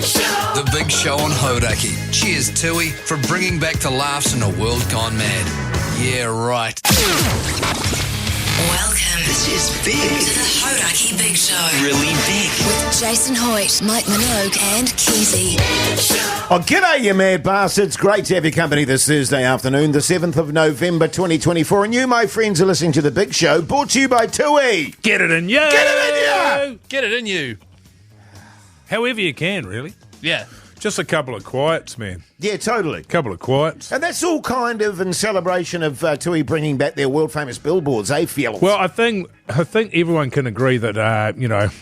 The Big Show on Hauraki. Cheers, Tui, for bringing back the laughs in a world gone mad. Yeah, right. Welcome. This is big. To the Hauraki Big Show. Really big. With Jason Hoyt, Mike Minogue and Keezy. Oh, g'day, you mad bastards. Great to have your company this Thursday afternoon, the 7th of November 2024. And you, my friends, are listening to The Big Show, brought to you by Tui. Get it in you. Get it in you. Get it in you. However you can, really. Yeah. Just a couple of quiets, man. Yeah, totally. Couple of quiets. And that's all kind of in celebration of Tui bringing back their world-famous billboards, eh, fellas? Well, I think everyone can agree that,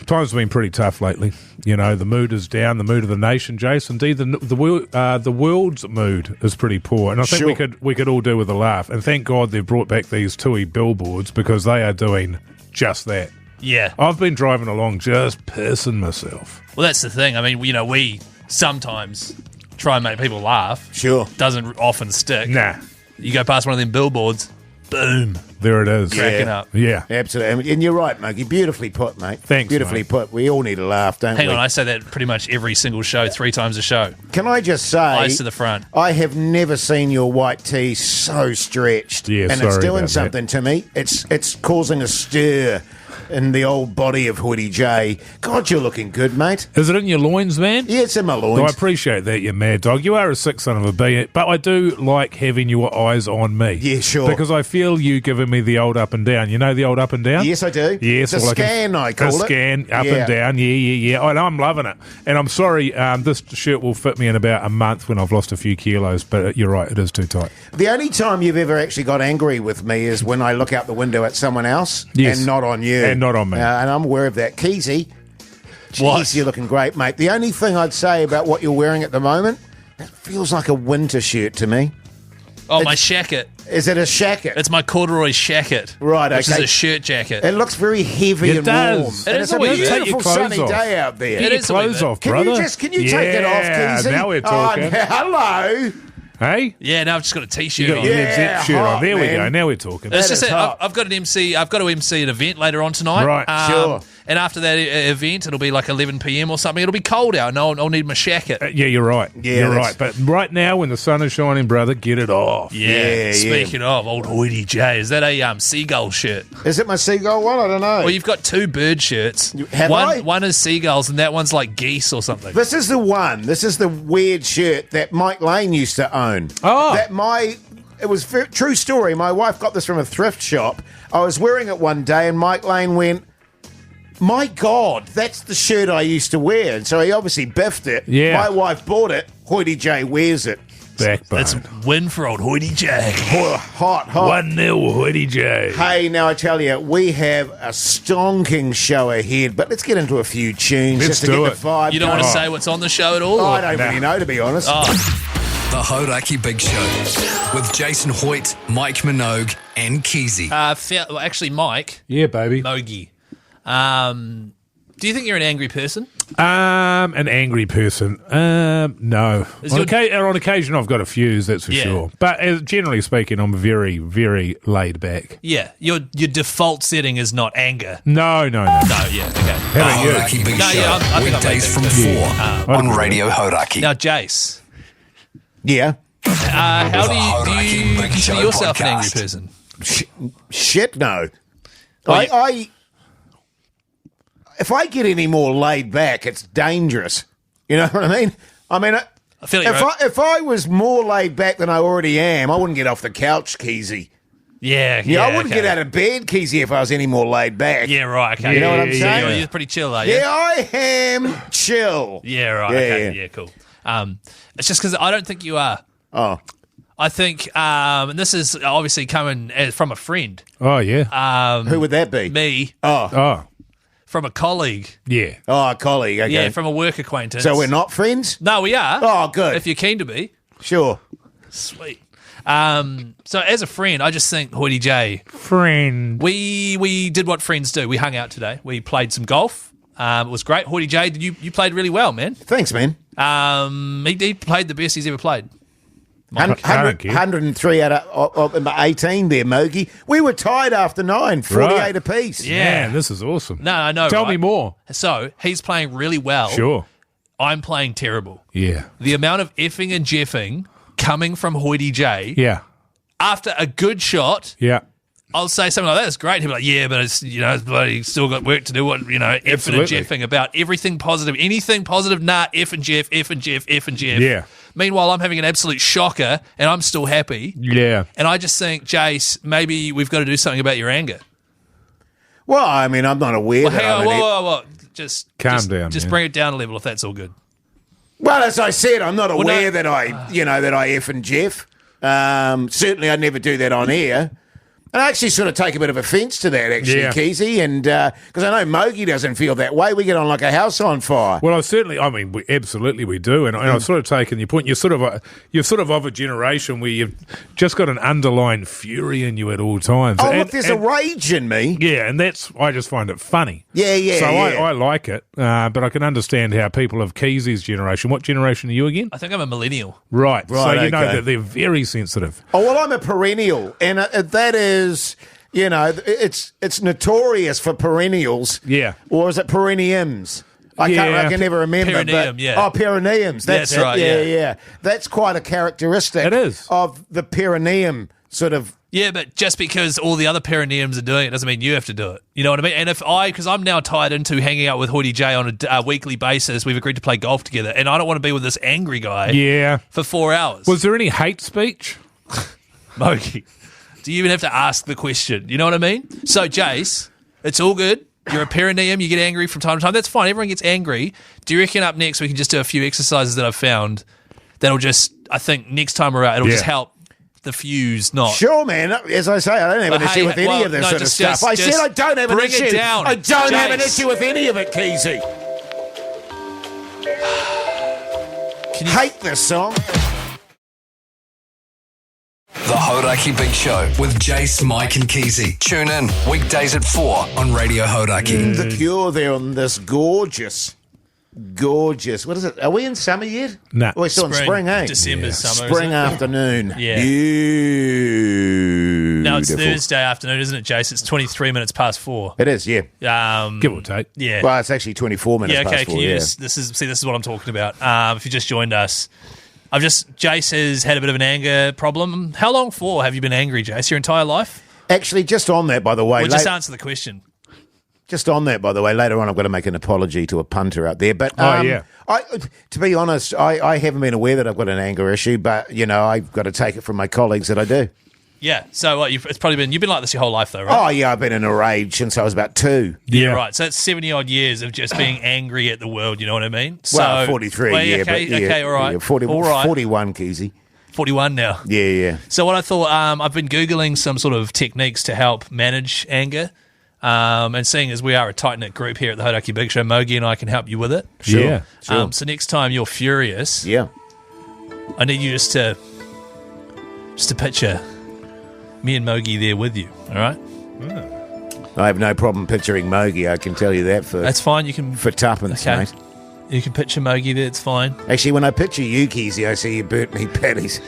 times have been pretty tough lately. You know, the mood is down, the mood of the nation, Jase. Indeed, the world's mood is pretty poor. And I think we could all do with a laugh. And thank God they've brought back these Tui billboards because they are doing just that. Yeah. I've been driving along just pissing myself. Well, that's the thing. I mean, we sometimes try and make people laugh. Sure. Doesn't often stick. Nah. You go past one of them billboards, boom. There it is. Cracking up. Yeah. Absolutely. And you're right, Mogey. Beautifully put, mate. Thanks, Beautifully mate. put. We all need a laugh, don't Hang we? on, I say that pretty much every single show, 3 times a show. Can I just say... Eyes to the front. I have never seen your white tee so stretched. Yeah, and sorry it's doing about something to me. It's causing a stir in the old body of Hoodie J. God, you're looking good, mate. Is it in your loins, man? Yeah, it's in my Well, I loins. appreciate that, you mad dog. You are a sick son of a bee, but I do like having your eyes on me. Yeah, sure. Because I feel you giving me the old up and down. You know the old up and down? Yes, I do. Yes. It's a scan, I call it. A scan, up Yeah. and down. Yeah. And I'm loving it. And I'm sorry, this shirt will fit me in about a month when I've lost a few kilos, but you're right, it is too tight. The only time you've ever actually got angry with me is when I look out the window at someone else and not on you. And not on me. And I'm aware of that. Keezy, What? jeez, you're looking great, mate. The only thing I'd say about what you're wearing at the moment, it feels like a winter shirt to me. Oh, my shacket. Is it a shacket? It's my corduroy shacket. Right, Which is okay. a shirt jacket. It looks very heavy It and does. warm. It And is it's a a wee bit. Take your beautiful clothes sunny off. day out there. It Get your is a wee clothes bit. off, Can brother. you take it off, Yeah, Keezy? now we're talking. Oh, hello. Hey? Yeah, now I've just got a T-shirt You got on. your Yeah, Led Zepp shirt hot, on. There we man. go. Now we're talking. It's That just is that hot. I've got an MC. I've got to MC an event later on tonight. Right, sure. And after that event, it'll be like 11 p.m. or something. It'll be cold out, and I'll need my shacket. Yeah, you're right. Yeah, you're that's- right. But right now, when the sun is shining, brother, get it off. Yeah. Speaking of old Hoity J, is that a seagull shirt? Is it my seagull one? I don't know. Well, you've got 2 bird shirts. Have I? One is seagulls, and that one's like geese or something. This is the one. This is the weird shirt that Mike Lane used to own. Oh. It was true story. My wife got this from a thrift shop. I was wearing it one day, and Mike Lane went, "My God, that's the shirt I used to wear." And so he obviously biffed it. Yeah. My wife bought it. Hoity J wears it. Backbone. That's win for old Hoity J. Oh, hot. 1-0, Hoodie J. Hey, now I tell you, we have a stonking show ahead, but let's get into a few tunes Let's just to do get it. the vibe You don't want going. to say what's on the show at all? Oh, or- I don't really know, to be honest. The Hauraki Big Show. With Jason Hoyt, Mike Minogue, and Keezy. Well, actually, Mike, Yeah, baby. Mogey, do you think you're an angry person? An angry person. No. Is On, your- on occasion, I've got a few, that's for Yeah. sure. But generally speaking, I'm very, very laid back. Yeah, your default setting is not anger. No. No, yeah, okay. The How about you? Hauraki Big No, Show. yeah, I think I've Weekdays made from that 4 on I'd agree. Radio Hauraki. Now, Jase, Yeah. how do you Hauraki Big consider Show yourself an angry podcast. person? Shit, no. Oh, If I get any more laid back, it's dangerous. You know what I mean? I feel like you're if I was more laid back than I already am, I wouldn't get off the couch, Keezy. Yeah, Yeah, I wouldn't okay. get out of bed, Keezy, if I was any more laid back. Yeah, right, okay. You know what I'm saying? You're pretty chill, are you? Yeah, I am chill. Yeah, right, Yeah, okay, yeah. yeah, cool. It's just because I don't think you are. Oh, I think, and this is obviously coming from a friend, Oh, yeah. who would that be? me, Oh, from a colleague, yeah. Oh, a colleague. Okay. yeah, from a work acquaintance. So we're not friends? No, we are. Oh, good. If you're keen to be. Sure. Sweet. So as a friend, I just think Hoity J, Friend. we did what friends do. We hung out today. We played some golf. It was great. Hoity J, you played really well, man. Thanks, man. He played the best he's ever played. 103 out of 18 there, Mogey. We were tied after 9, 48 Right. apiece. Yeah. Man, this is awesome. No, I know. Tell right? me more. So he's playing really well. Sure. I'm playing terrible. Yeah. The amount of effing and jeffing coming from Hoity J Yeah. after a good shot, Yeah. I'll say something like that. It's great. He'll be like, yeah, but it's, it's bloody still got work to do. What, effing and Absolutely. jeffing about everything positive. Anything positive, nah, F and Jeff, F and Jeff, F and Jeff. Yeah. Meanwhile, I'm having an absolute shocker and I'm still happy. Yeah. And I just think, Jase, maybe we've got to do something about your anger. Well, I mean, I'm not aware Well, that hang on, I'm whoa. Just Calm down, Just man. bring it down a level if that's all good. Well, as I said, I'm not aware no- that I F and Jeff. Certainly, I'd never do that on air. And I actually sort of take a bit of offence to that, actually, Yeah. Keezy, and because I know Mogey doesn't feel that way. We get on like a house on fire. Well, absolutely we do, and I've sort of taken your point. You're sort of a generation where you've just got an underlying fury in you at all times. Oh, look, there's a rage in me. Yeah, and I just find it funny. Yeah. So I like it, but I can understand how people of Keezy's generation. What generation are you again? I think I'm a millennial. Right. So Right, you know okay. that they're very sensitive. Oh, well, I'm a perennial, and that is, it's notorious for perennials. Yeah. Or is it perenniums? I can never remember. Perineum, but, yeah. Oh, perineums. That's it. right, yeah. That's quite a characteristic. It is. Of the perineum sort of. Yeah, but just because all the other perineums are doing it doesn't mean you have to do it. You know what I mean? And because I'm now tied into hanging out with Hoity J on a weekly basis, we've agreed to play golf together, and I don't want to be with this angry guy Yeah. for 4 hours. Was there any hate speech? Mogey, do you even have to ask the question? You know what I mean? So, Jase, it's all good. You're a perineum. You get angry from time to time. That's fine. Everyone gets angry. Do you reckon up next we can just do a few exercises that I've found that'll just, I think next time around, it'll just help the fuse not. Sure, man. As I say, I don't have an issue with any of this sort of stuff. I said I don't have an bring issue. it down. I don't have an Jase. issue with any of it, Keezy. Can you, Hate this song. The Hauraki Big Show with Jase, Mike and Keezy. Tune in weekdays at 4 on Radio Hauraki. The Cure there on this gorgeous. What is it? Are we in summer yet? No. We're still in spring, eh? December, summer. Spring isn't it? afternoon. Yeah. Beautiful. No, it's Thursday afternoon, isn't it, Jase? It's 23 minutes past 4. It is, yeah. Give or take. Yeah. Well, it's actually 24 minutes Yeah, okay. past 4, Can you yeah. this is what I'm talking about. If you just joined us, Jase has had a bit of an anger problem. How long for have you been angry, Jase? Your entire life? Actually, just on that, by the way. Well, just answer the question. Just on that, by the way, later on I've got to make an apology to a punter out there. But Yeah. to be honest, I haven't been aware that I've got an anger issue, but, I've got to take it from my colleagues that I do. Yeah. So what, you've been like this your whole life, though, right? Oh, yeah, I've been in a rage since I was about 2. Yeah, right. So that's 70-odd years of just being angry at the world, you know what I mean? Well, So, 43, well, yeah. Okay, but okay, all right. Yeah, 40, all right. 41, Keezy. 41 now. Yeah. So what I thought, I've been Googling some sort of techniques to help manage anger. And seeing as we are a tight-knit group here at the Hauraki Big Show, Mogey and I can help you with it. Sure. Yeah. Sure. So next time you're furious, Yeah. I need you just to picture me and Mogey there with you, all right? I have no problem picturing Mogey, I can tell you that That's fine. You can for tuppence, okay. mate. You can picture Mogey there. It's fine. Actually, when I picture you, Keezy, I see you burnt me patties.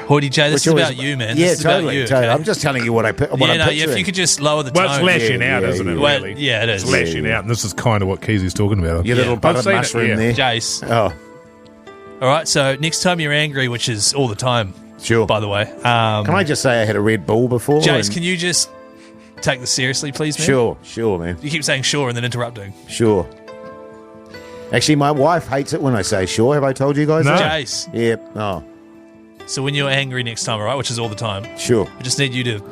Hoity J, this Which is always- about you, man. Yeah, this is totally. about you. Okay? I'm just telling you what I'm yeah, no, picturing. if you could just lower the Well, it's tone. lashing out, Yeah, isn't it, Well, really? yeah, it is. It's lashing out, and this is kind of what Keezy's talking about. Your little Yeah. buttered I've seen it, mushroom yeah. there. Jase. Oh, All right, so next time you're angry, which is all the time, sure. by the way. Can I just say I had a Red Bull before? Jase, and- can you just take this seriously, please, man? Sure, man. You keep saying sure and then interrupting. Sure. Actually, my wife hates it when I say sure. Have I told you guys No. that? Jase, Yeah. Oh, so when you're angry next time, all right, which is all the time, sure. I just need you to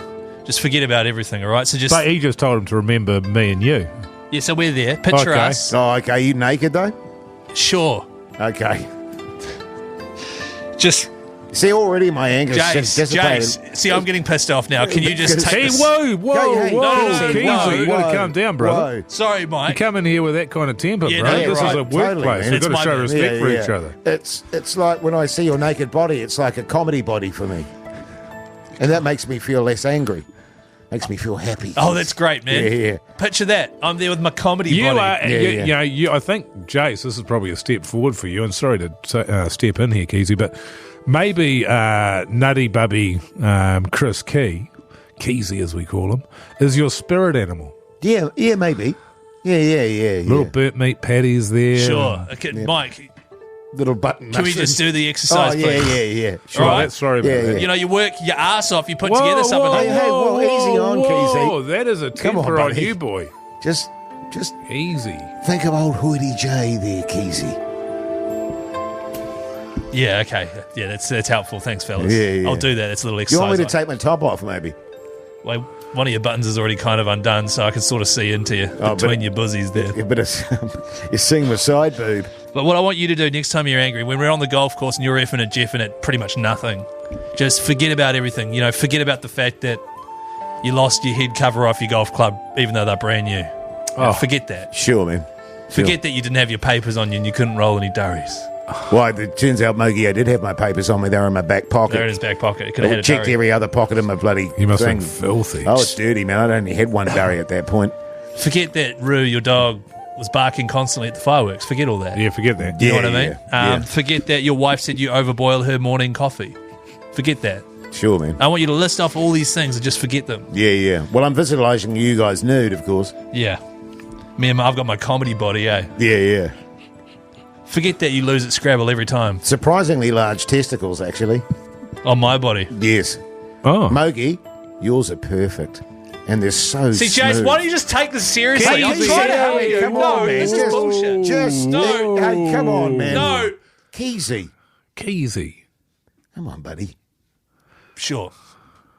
just forget about everything, all right? So just, But he just told him to remember me and you. yeah, so we're there. Picture Okay. us. Oh, okay. You naked, though? Sure. Okay. Just, See, already my anger's Jase, dissipated. Jase. See, I'm getting pissed off now. Can you just Hey, take this? whoa, Hey, whoa, no, Keezy, no, you got to calm down, brother. Whoa. Sorry, You Mike. come in here with that kind of temper, Yeah, bro. no, This right. is a Totally, workplace. man. We've It's got to my show bad. respect for each other. It's like when I see your naked body, it's like a comedy body for me. And that makes me feel less angry. Makes me feel happy. Oh, that's great, man. Yeah. Picture that. I'm there with my comedy You body. are, Yeah, you know, I think, Jase, this is probably a step forward for you, and sorry to step in here, Keezy, but maybe Nutty Bubby Chris Keezy as we call him, is your spirit animal. Yeah, maybe. Yeah. Little burnt meat patties there. Sure. Okay, Mike, Little button. can we just do the exercise, please? Yeah. Sure, All right. that's sorry about that. You know, you work your ass off, you put together something. Hey, well, easy on, whoa, Keezy. that is a Come on, temper on buddy. you, boy. Just Easy. think of old Hoodie J there, Keezy. Yeah, okay. Yeah, that's helpful. Thanks, fellas. Yeah. I'll do that. It's a little You exercise. want me to take my top off, maybe? Well, one of your buttons is already kind of undone, so I can sort of see into you between your buzzies there. Yeah, but you're seeing my side boob. But what I want you to do next time you're angry, when we're on the golf course and you're effing at Jeff and at pretty much nothing, just forget about everything. You know, forget about the fact that you lost your head cover off your golf club, even though they're brand new. Forget that. Sure, man. Forget that you didn't have your papers on you and you couldn't roll any durries. Well, it turns out, Mogey, I did have my papers on me. They were in my back pocket. They're in his back pocket. It could have I had a checked durry. every other pocket in my bloody You must thing. have been filthy. Oh, it's dirty, man. I only had one durry at that point. Forget that Roo, your dog, was barking constantly at the fireworks. Forget all that. Yeah, forget that. You know what I mean? Yeah. Forget that your wife said you overboil her morning coffee. Forget that. Sure, man. I want you to list off all these things and just forget them. Yeah. Well, I'm visualising you guys nude, of course. Yeah. I've got my comedy body, eh? Yeah. Forget that you lose at Scrabble every time. Surprisingly large testicles, actually. On my body. Yes. Oh. Mogey, yours are perfect. And they're so See, smooth. Jace, why don't you just take this seriously? I'm Keezy, trying to help you. come No, on, man. this is bullshit. Just No. Hey, come on, man. No. Keezy. Keezy. Come on, buddy. Sure.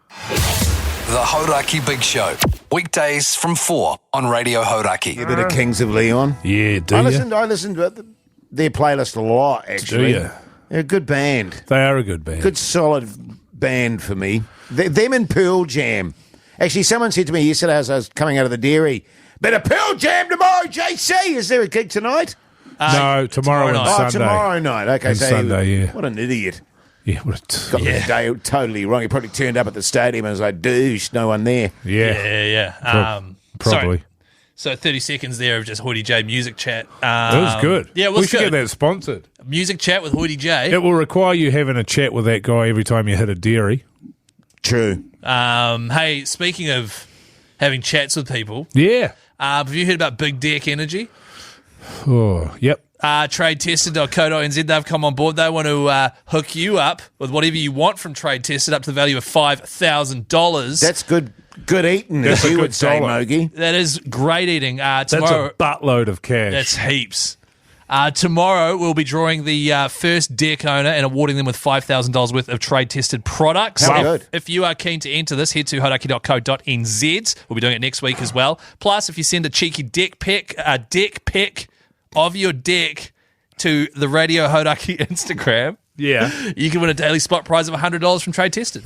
The Hauraki Big Show. Weekdays from 4 on Radio Hauraki. A bit of Kings of Leon. Yeah, do I you? listened to their playlist a lot, actually. Do you? They're a good band. They are a good band. Good, solid band for me. Them and Pearl Jam. Actually, someone said to me yesterday as I was coming out of the dairy, "Better Pearl Jam tomorrow, JC. Is there a gig tonight?" No, tomorrow and night. Sunday. Oh, tomorrow night. Okay, And so Sunday, yeah. What an idiot. Yeah, Got the day totally wrong. He probably turned up at the stadium and was like, douche, no one there. yeah. Sorry. Probably. So 30 seconds there of just Hoodie J music chat. It was good. Yeah, it we was should good. get that sponsored. Music chat with Hoodie J. It will require you having a chat with that guy every time you hit a dairy. True. Hey, speaking of having chats with people, Yeah. have you heard about Big Deck Energy? Oh, yep. TradeTested.co.nz, they've come on board. They want to hook you up with whatever you want from Trade Tested up to the value of $5,000. That's good eating, That's as a you good would say, dollar. Mogey. That is great eating. That's Tomorrow, a buttload of cash. that's heaps. Tomorrow, we'll be drawing the first deck owner and awarding them with $5,000 worth of trade-tested products. How If- good. If you are keen to enter this, head to hauraki.co.nz. We'll be doing it next week as well. Plus, if you send a cheeky deck pic of your deck to the Radio Hauraki Instagram, yeah. you can win a daily spot prize of $100 from Trade Tested.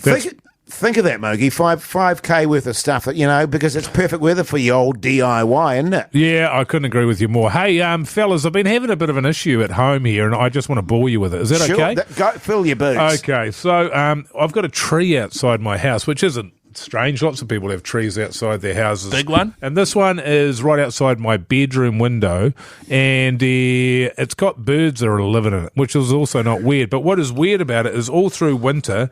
Think of that, Mogey. 5K worth of stuff, because it's perfect weather for your old DIY, isn't it? Yeah, I couldn't agree with you more. Hey, fellas, I've been having a bit of an issue at home here, and I just want to bore you with it. Is that okay? Go, fill your boots. Okay, so I've got a tree outside my house, which isn't strange. Lots of people have trees outside their houses. Big one? And this one is right outside my bedroom window, and it's got birds that are living in it, which is also not weird. But what is weird about it is all through winter,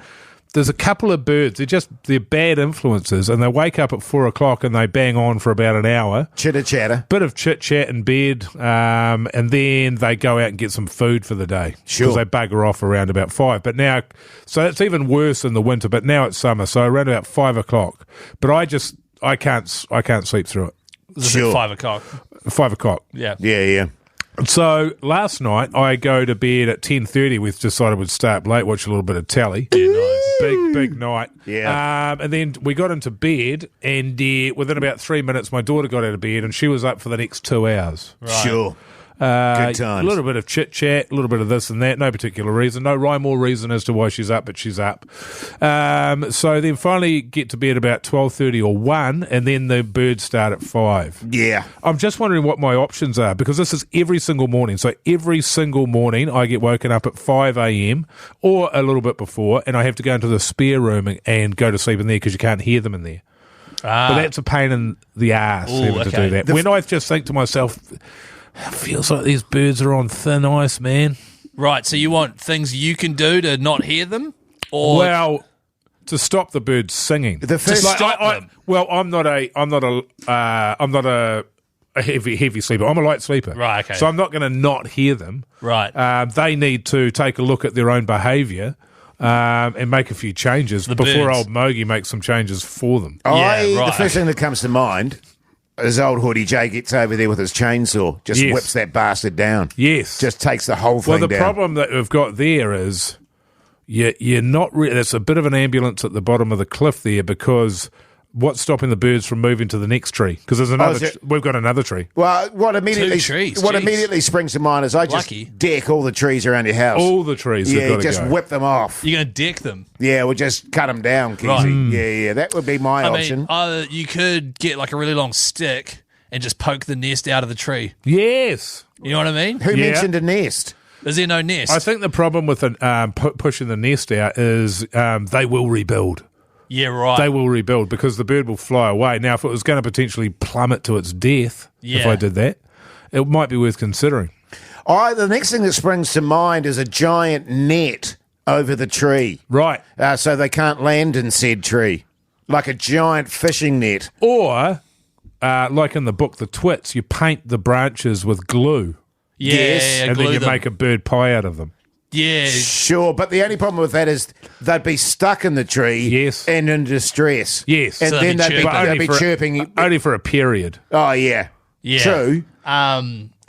there's a couple of birds. They're bad influences, and they wake up at 4 o'clock and they bang on for about an hour. Chitter chatter. Bit of chit chat in bed, and then they go out and get some food for the day. Sure. Because they bugger off around about 5. But now, so it's even worse in the winter. But now it's summer, so around about 5 o'clock. But I can't sleep through it. This is Sure. at 5 o'clock. 5 o'clock. Yeah. Yeah. So last night I go to bed at 10:30. We decided we'd stay up late, watch a little bit of telly. Yeah, nice. Big night. Yeah. And then we got into bed, and within about 3 minutes, my daughter got out of bed, and she was up for the next 2 hours. Sure. Good times. A little bit of chit chat, a little bit of this and that. No particular reason, no rhyme or reason as to why she's up, but she's up. So then finally get to bed about 12:30 or 1, and then the birds start at 5. Yeah. I'm just wondering what my options are, because this is every single morning. So every single morning I get woken up at 5 a.m. or a little bit before, and I have to go into the spare room and go to sleep in there because you can't hear them in there. But that's a pain in the ass having to do that. When I just think to myself, it feels like these birds are on thin ice, man. Right, so you want things you can do to not hear them? Or Well, to stop the birds singing. The first- stop them. Well, I'm not a a heavy sleeper. I'm a light sleeper. Right, okay. So I'm not going to not hear them. Right. They need to take a look at their own behaviour and make a few changes before birds. old Mogey makes some changes for them. Yeah, The first thing that comes to mind is old Hoodie Jay gets over there with his chainsaw, just Yes. whips that bastard down. Yes. Just takes the whole thing Well, the down. problem that we've got there is you're not really. There's a bit of an ambulance at the bottom of the cliff there because what's stopping the birds from moving to the next tree? Because there's another. is it- We've got another tree. Well, what immediately trees, what jeez. immediately springs to mind is I just Lucky. deck all the trees around your house. All the trees have yeah, got to just go. whip them off. You're going to deck them. Yeah, we'll just cut them down, Keezy. Right. Yeah, that would be my I option. mean, you could get like a really long stick and just poke the nest out of the tree. Yes. You know what I mean? Who Yeah. mentioned a nest? Is there no nest? I think the problem with pushing the nest out is they will rebuild. yeah, right. They will rebuild because the bird will fly away. Now, if it was going to potentially plummet to its death, if Yeah. I did that, it might be worth considering. The next thing that springs to mind is a giant net over the tree, Right. so they can't land in said tree, like a giant fishing net. Or, like in the book The Twits, you paint the branches with glue yeah, Yes. yeah, and glue then you them. make a bird pie out of them. Yeah, Sure, but the only problem with that is they'd be stuck in the tree Yes. and in distress. Yes. And So then they'd be they'd be for, chirping. Only for a period. Oh, yeah. yeah. True.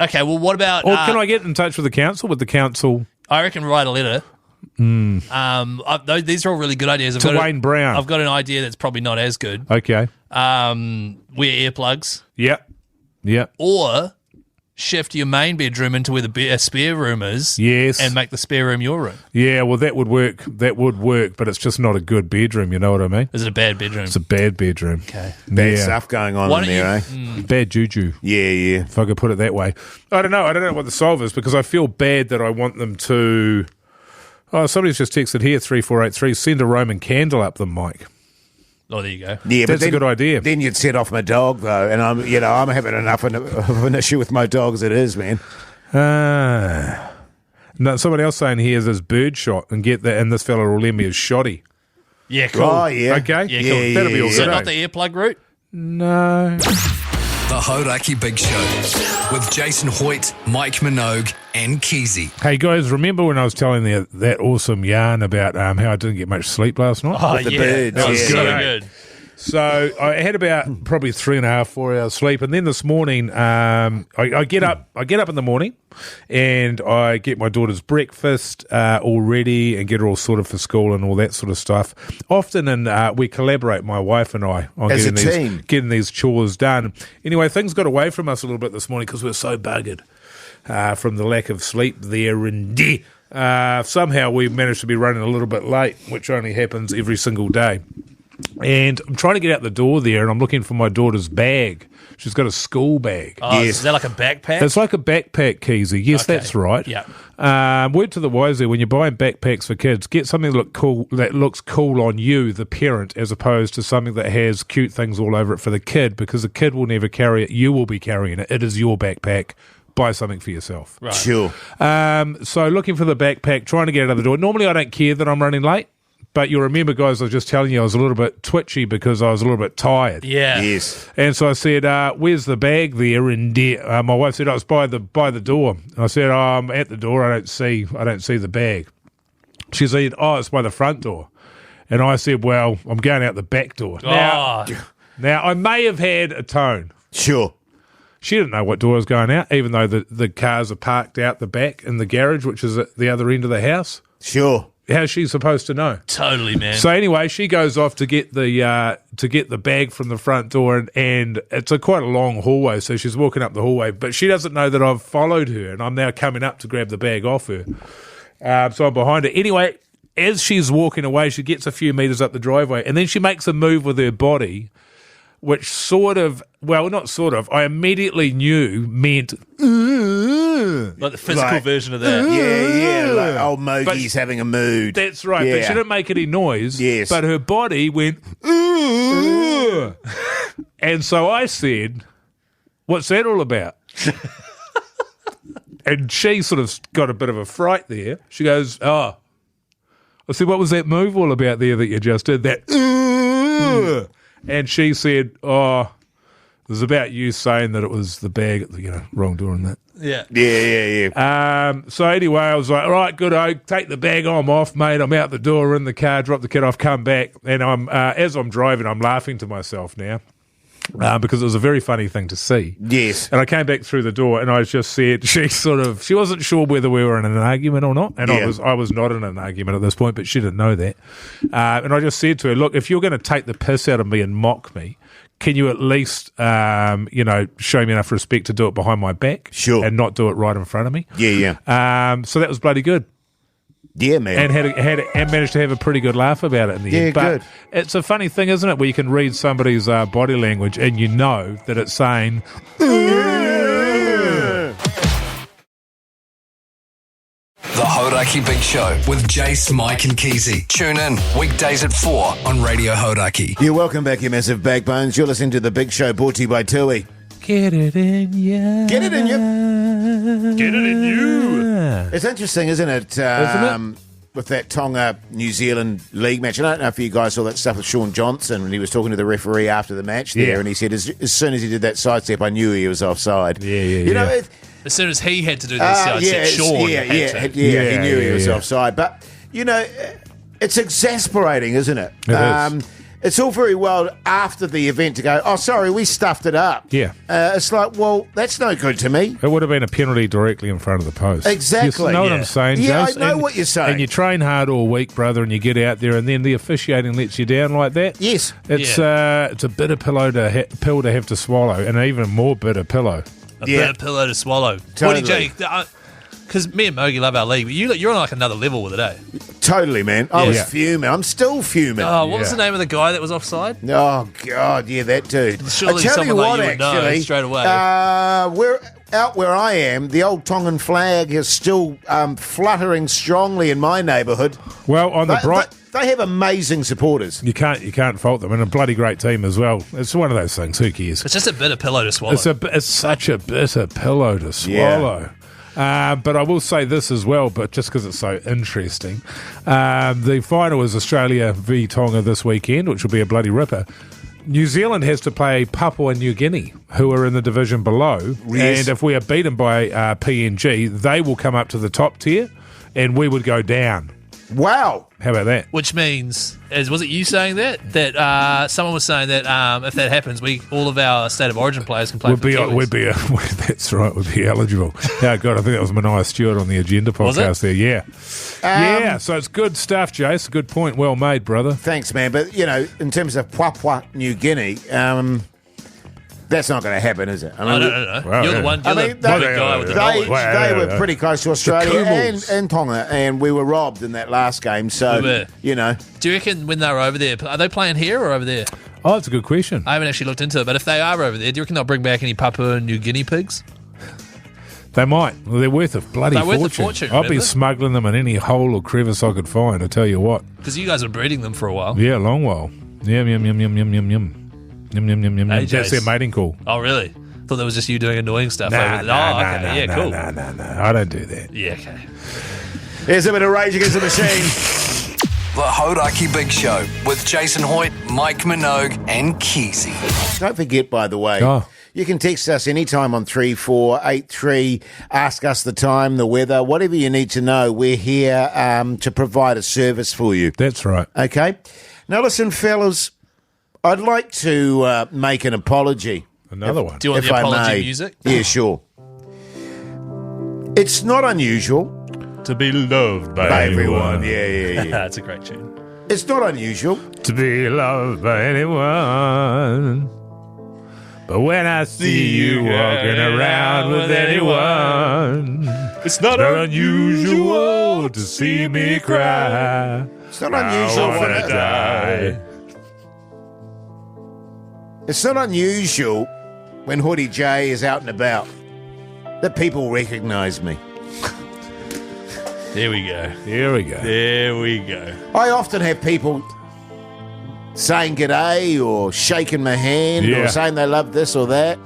Okay, well, what about? Or can I get in touch with the council? Would the council... I reckon write a letter. These are all really good ideas. To Wayne Brown. I've got an idea that's probably not as good. Okay. Wear earplugs, Yep. Yep. or shift your main bedroom into where the spare room is. Yes. and make the spare room your room. Yeah, well, that would work. That would work, but it's just not a good bedroom. You know what I mean? Is it a bad bedroom? It's a bad bedroom. Okay. Bad Yeah. stuff going on Why in don't there, you- eh? Bad juju, Yeah. if I could put it that way. I don't know. I don't know what the solve is because I feel bad that I want them to. Oh, somebody's just texted here 3483. Send a Roman candle up them, Mike. Oh, there you go. Yeah, That's a good idea. Then you'd set off my dog though, and I'm having enough of an issue with my dog as it is, man. No, somebody else saying here is bird shot and get that, and this fella will lend me his shoddy. Yeah, cool. Oh yeah, Okay. Yeah, cool. That'll be all Is good. that eh? not the earplug route? No. The Hauraki Big Show with Jason Hoyt, Mike Minogue, and Keezy. Hey guys, remember when I was telling that awesome yarn about how I didn't get much sleep last night? Oh, the yeah. birds, That was yeah. so Yeah. good. So I had about probably 3.5, 4 hours sleep, and then this morning I get up. I get up in the morning, and I get my daughter's breakfast all ready and get her all sorted for school and all that sort of stuff. Often, and we collaborate, my wife and I, on As a getting team. getting these chores done. Anyway, things got away from us a little bit this morning because we were so buggered from the lack of sleep there, and somehow we managed to be running a little bit late, which only happens every single day. And I'm trying to get out the door there, and I'm looking for my daughter's bag. She's got a school bag. Oh, Yes. Is that like a backpack? It's like a backpack, Keezy. Yes, Okay. that's right. Yeah. Word to the wise there, when you're buying backpacks for kids, get something that looks cool on you, the parent, as opposed to something that has cute things all over it for the kid, because the kid will never carry it. You will be carrying it. It is your backpack. Buy something for yourself. Right. Sure. So looking for the backpack, trying to get out of the door. Normally I don't care that I'm running late, but you'll remember, guys, I was just telling you I was a little bit twitchy because I was a little bit tired. Yeah. Yes. And so I said, where's the bag there? And my wife said, it's by the door. And I said, I'm at the door. I don't see the bag. She said, it's by the front door. And I said, well, I'm going out the back door. Oh, Now, I may have had a tone. Sure. She didn't know what door I was going out, even though the cars are parked out the back in the garage, which is at the other end of the house. Sure. How's she supposed to know? totally, man. So anyway, she goes off to get the bag from the front door, and it's quite a long hallway. So she's walking up the hallway, but she doesn't know that I've followed her, and I'm now coming up to grab the bag off her. So I'm behind her. Anyway, as she's walking away, she gets a few meters up the driveway, and then she makes a move with her body, which I immediately knew meant. like the physical Like- version of that. Yeah. Like old Mogey's having a mood. That's right, but Yeah. she didn't make any noise. Yes. But her body went. And so I said, "What's that all about?" And she sort of got a bit of a fright there. She goes, "Oh." I said, "What was that move all about there that you just did?" That. And she said, "Oh, It was about you saying that it was the bag, wrong door and that. Yeah. So anyway, I was like, all right, good, I take the bag, I'm off, mate. I'm out the door, in the car, drop the kid off, come back. And I'm as I'm driving, I'm laughing to myself now. Because it was a very funny thing to see. Yes. And I came back through the door and I just said, she wasn't sure whether we were in an argument or not. And I was not in an argument at this point, but she didn't know that. And I just said to her, look, if you're going to take the piss out of me and mock me, can you at least, show me enough respect to do it behind my back? Sure. And not do it right in front of me? Yeah. So that was bloody good. Yeah, man. And managed to have a pretty good laugh about it in the end. But good. It's a funny thing, isn't it, where you can read somebody's body language and you know that it's saying... The Hauraki Big Show with Jase, Mike and Keezy. Tune in weekdays at 4 on Radio Hauraki. You're welcome back, you massive backbones. You're listening to The Big Show, brought to you by Tui. Get it in ya. Get it in you. Get it in you. It's interesting, isn't it? With that Tonga New Zealand league match. I don't know if you guys saw that stuff with Sean Johnson when he was talking to the referee after the match there, and he said, as soon as he did that sidestep, I knew he was offside. You know, as soon as he had to do this sidestep, Sean had to. He knew he was offside. But, it's exasperating, isn't it? It is. It's all very well after the event to go, oh, sorry, we stuffed it up. Yeah. It's like, well, that's no good to me. It would have been a penalty directly in front of the post. Exactly. You know what I'm saying, Yeah, Jase? I know what you're saying. And you train hard all week, brother, and you get out there, and then the officiating lets you down like that. Yes. It's a bitter pill to have to swallow, and an even more bitter pillow. A bitter pillow to swallow. Totally. Because me and Mogey love our league, but you're on like another level with it, eh? Totally, man. I was fuming. I'm still fuming. Oh, what was the name of the guy that was offside? Oh, God, yeah, that dude. Surely I tell you someone what, like you would know actually, straight away. We're out where I am. The old Tongan flag is still fluttering strongly in my neighbourhood. Well, on the bright... They have amazing supporters. You can't fault them, and a bloody great team as well. It's one of those things. Who cares? It's just a bitter pillow to swallow. It's such a bitter pillow to swallow. But I will say this as well, but just because it's so interesting. The final is Australia v Tonga this weekend, which will be a bloody ripper. New Zealand has to play Papua New Guinea, who are in the division below. Yes. And if we are beaten by PNG, they will come up to the top tier, and we would go down. Wow. How about that? Which means, was it you saying that? That someone was saying that if that happens, all of our State of Origin players can play for the Kiwis. That's right, we'd be eligible. Oh, God, I think that was Mania Stewart on the Agenda podcast there. Yeah. So it's good stuff, Jase. Good point. Well made, brother. Thanks, man. But, in terms of Papua New Guinea, that's not going to happen, is it? I mean, no. Well, you're the one. You're the guy with the knowledge. They were pretty close to Australia and Tonga, and we were robbed in that last game. So, We were. Do you reckon when they were over there, are they playing here or over there? Oh, that's a good question. I haven't actually looked into it, but if they are over there, do you reckon they'll bring back any Papua New Guinea pigs? They might. Well, they're worth a bloody fortune. Worth a fortune. I'd be smuggling them in any hole or crevice I could find, I tell you what. Because you guys were breeding them for a while. Yeah, a long while. Yum, yum, yum, yum, yum, yum, yum. Yum, yum, yum, yum, Hey, yum. That's their mating call. Oh, really? Thought that was just you doing annoying stuff. Cool. Yeah, cool. No. I don't do that. Yeah, okay. There's a bit of Rage Against the Machine. The Hauraki Big Show with Jason Hoyt, Mike Minogue and Keezy. Don't forget, by the way, you can text us anytime on 3483. Ask us the time, the weather, whatever you need to know. We're here to provide a service for you. That's right. Okay? Now, listen, fellas, I'd like to make an apology. Another one. Do you want if the I apology may. music? Yeah, sure. It's not unusual To be loved by everyone. Yeah. That's a great tune. It's not unusual. To be loved by anyone. But when I see you walking around with anyone, it's not unusual to see me cry. It's not unusual. I wanna die. It's not unusual when Hoodie J is out and about that people recognise me. There we go. Here we go. There we go. I often have people saying g'day or shaking my hand or saying they love this or that.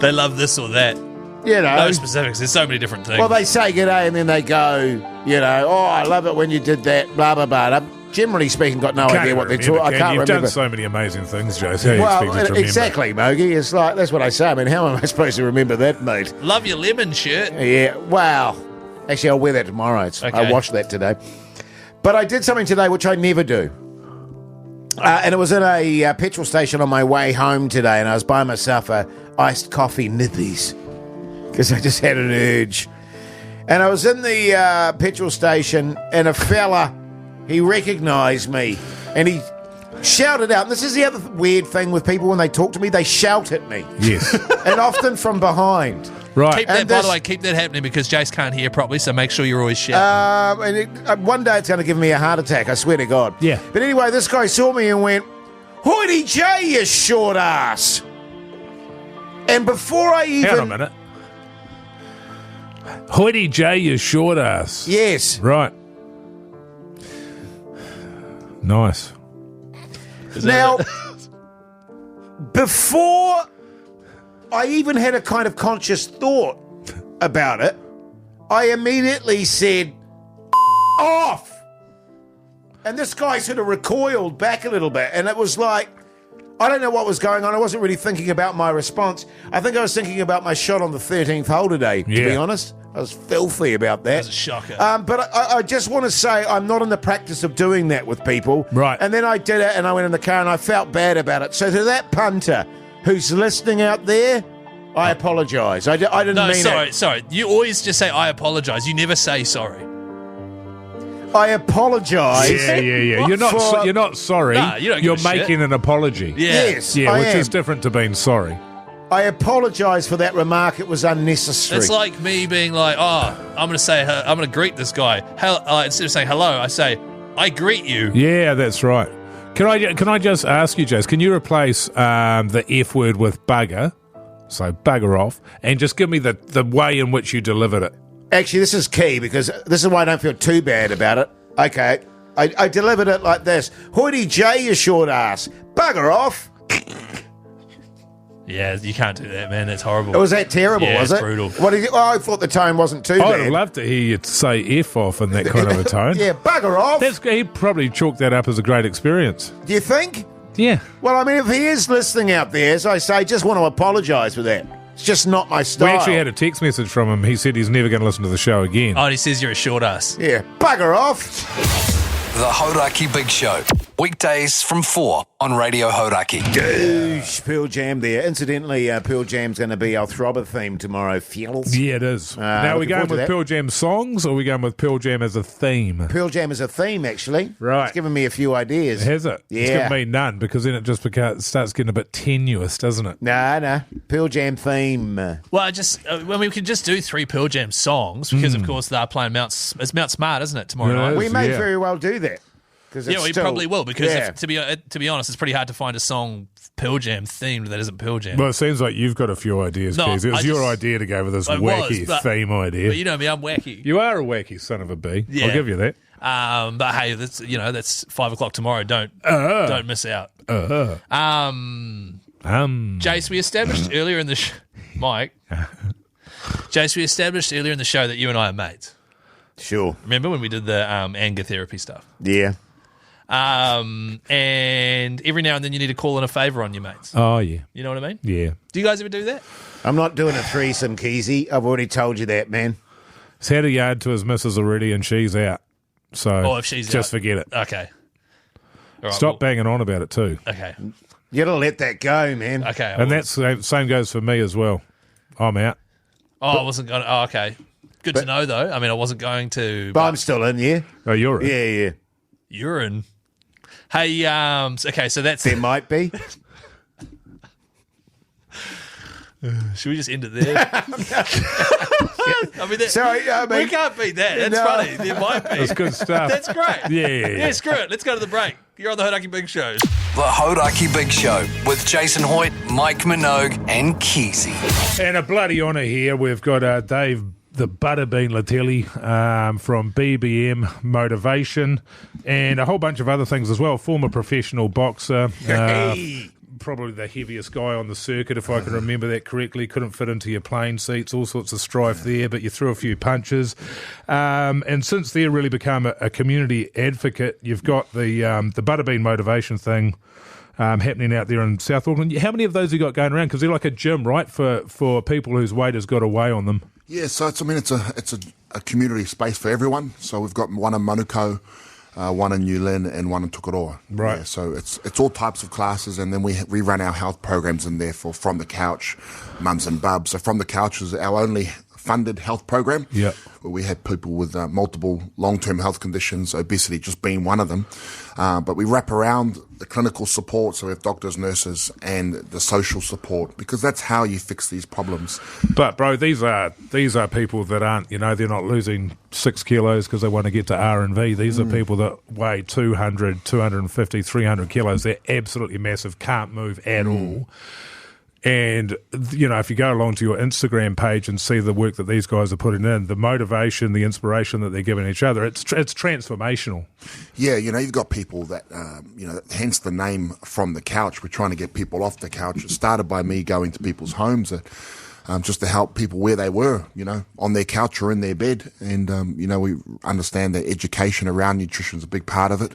They love this or that. No specifics. There's so many different things. Well, they say g'day and then they go, oh, I love it when you did that, blah, blah, blah. generally speaking, got no idea what they're talking. I can't You've remember. done so many amazing things, Jase. How do you expect me to remember? Exactly, Mogey. It's like, that's what I say. I mean, how am I supposed to remember that, mate? Love your lemon shirt. Yeah, wow. Actually, I'll wear that tomorrow. Okay. I washed that today. But I did something today which I never do. And it was at a petrol station on my way home today, and I was buying myself a iced coffee nippies because I just had an urge. And I was in the petrol station, and a fella, he recognised me, and he shouted out. And this is the other weird thing with people when they talk to me, they shout at me. Yes. And often from behind. Right. Keep that, by the way, keep that happening because Jase can't hear properly, so make sure you're always shouting. One day it's going to give me a heart attack, I swear to God. Yeah. But anyway, this guy saw me and went, "Hoity J, you short ass." And before I even... Hang on a minute. Hoity J, you short ass. Yes. Right. Nice. Now, before I even had a kind of conscious thought about it, I immediately said, "Off!" And this guy sort of recoiled back a little bit, and it was like, I don't know what was going on. I wasn't really thinking about my response. I think I was thinking about my shot on the 13th hole today, to be honest. I was filthy about that. That was a shocker. But I just want to say I'm not in the practice of doing that with people. Right. And then I did it, and I went in the car, and I felt bad about it. So to that punter who's listening out there, I apologise. I didn't No, mean it. sorry. You always just say, I apologise. You never say sorry. I apologise. Yeah. You're not sorry. Nah, you don't give You're a shit. making an apology. Yeah. Yes, Yeah, I which am. is different to being sorry. I apologise for that remark. It was unnecessary. It's like me being like, I'm going to greet this guy. Instead of saying hello, I say, I greet you. Yeah, that's right. Can I just ask you, Jase, can you replace the F word with bugger? So bugger off, and just give me the way in which you delivered it. Actually, this is key because this is why I don't feel too bad about it. Okay, I delivered it like this. "Hoity J, you short ass. Bugger off." Yeah, you can't do that, man. That's horrible. Was that terrible, Yeah, was it's it? brutal. What did you, I thought the tone wasn't too I'd bad. have loved to hear you say F off in that kind of a tone. Yeah, bugger off. He probably chalked that up as a great experience. Do you think? Yeah. Well, I mean, if he is listening out there, as I say, just want to apologise for that. It's just not my style. We actually had a text message from him. He said he's never going to listen to the show again. Oh, and he says you're a short ass. Yeah, bugger off. The Hauraki Big Show. Weekdays from 4 on Radio Hauraki. Goosh, Pearl Jam there. Incidentally, Pearl Jam's going to be our Throbber theme tomorrow, Fields. Yeah, it is. Now, are we looking going forward to with that. Pearl Jam songs or are we going with Pearl Jam as a theme? Pearl Jam is a theme, actually. Right. It's given me a few ideas. Has it? Yeah. It's given me none because then it just starts getting a bit tenuous, doesn't it? No. Pearl Jam theme. Well, we could just do 3 Pearl Jam songs because, of course, they're playing Mount Smart, isn't it, tomorrow Yeah, night? it We is. may Yeah. very well do that. Yeah, we probably will because, yeah. to be honest, it's pretty hard to find a song Pearl Jam themed that isn't Pearl Jam. Well, it seems like you've got a few ideas, No, Keith. It was I your just- idea to go with this It wacky was, but- theme idea. But you know me, I'm wacky. You are a wacky son of a bee. Yeah. I'll give you that. But hey, that's 5 o'clock tomorrow. Don't miss out. Jase, we established earlier in the Mike. Jase, we established earlier in the show that you and I are mates. Sure. Remember when we did the anger therapy stuff? Yeah. And every now and then you need to call in a favour on your mates. Oh, yeah. You know what I mean? Yeah. Do you guys ever do that? I'm not doing a threesome, Keezy. I've already told you that, man. He's had a yard to his missus already and she's out. So If she's just out. forget it. Okay. All right, Stop banging on about it too. Okay. You gotta let that go, man. Okay. And that's same goes for me as well. I'm out. I wasn't going to. Oh, okay. Good to know, though. I mean, I wasn't going to. But I'm still in, yeah? Oh, you're in. Yeah. Urine. Hey, okay, so that's. There might be. Should we just end it there? I mean, Sorry, I mean- we can't beat that. That's No. funny. There might be. That's good stuff. That's great. Yeah. Yeah, screw it. Let's go to the break. You're on the Hauraki Big Show. The Hauraki Big Show with Jason Hoyt, Mike Minogue, and Keezy. And a bloody honour here. We've got Dave the Buttabean Letele from BBM Motivation and a whole bunch of other things as well. Former professional boxer. Hey. probably the heaviest guy on the circuit, if I can remember that correctly. Couldn't fit into your plane seats, all sorts of strife there, but you threw a few punches. And since they're really become a community advocate, you've got the Buttabean motivation thing happening out there in South Auckland. How many of those have you got going around? Because they're like a gym, right, for people whose weight has got away on them. Yeah, so it's a community space for everyone. So we've got one in Manukau, one in New Lynn, and one in Tukaroa. Right. Yeah, so it's all types of classes, and then we run our health programs in there for From the Couch, Mums and Bubs. So From the Couch is our only funded health program. Yeah. Where we have people with multiple long-term health conditions, obesity just being one of them. But we wrap around the clinical support, so we have doctors, nurses, and the social support, because that's how you fix these problems. But bro, these are people that aren't, they're not losing 6 kilos because they want to get to R&V. These are people that weigh 200, 250, 300 kilos. They're absolutely massive, can't move at all. And, if you go along to your Instagram page and see the work that these guys are putting in, the motivation, the inspiration that they're giving each other, it's transformational. Yeah, you've got people that, hence the name From the Couch. We're trying to get people off the couch. It started by me going to people's homes just to help people where they were, on their couch or in their bed. And, we understand that education around nutrition is a big part of it,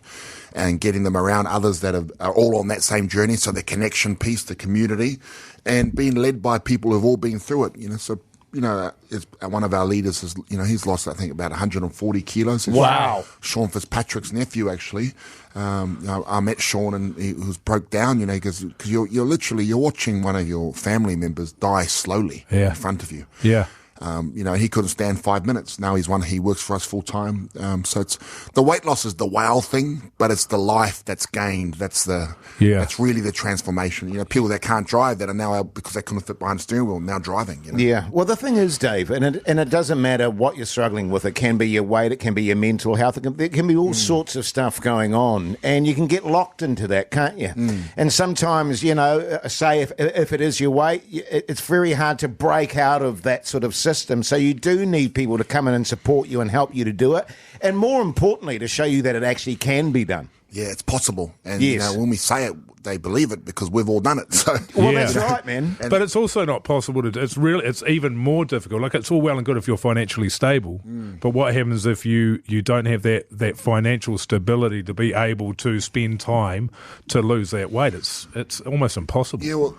and getting them around others that are all on that same journey. So the connection piece, the community, and being led by people who've all been through it, So, one of our leaders is, he's lost, I think, about 140 kilos. Wow. Sean Fitzpatrick's nephew, actually. I met Sean, and he was broke down, because you're watching one of your family members die slowly in front of you. Yeah. He couldn't stand 5 minutes. Now he works for us full time. So it's the weight loss is the wow thing, but it's the life that's gained. That's really the transformation. People that can't drive that are now, because they couldn't fit behind the steering wheel, now driving. Yeah. Well, the thing is, Dave, and it doesn't matter what you're struggling with. It can be your weight. It can be your mental health. There can be all sorts of stuff going on, and you can get locked into that, can't you? And sometimes, say if it is your weight, it's very hard to break out of that sort of system. So you do need people to come in and support you and help you to do it, and more importantly, to show you that it actually can be done. Yeah, it's possible. And yes. When we say it, they believe it because we've all done it. So that's right, man. But it's also not possible to do. It's even more difficult. Like, it's all well and good if you're financially stable, but what happens if you don't have that financial stability to be able to spend time to lose that weight? It's almost impossible. Yeah, well,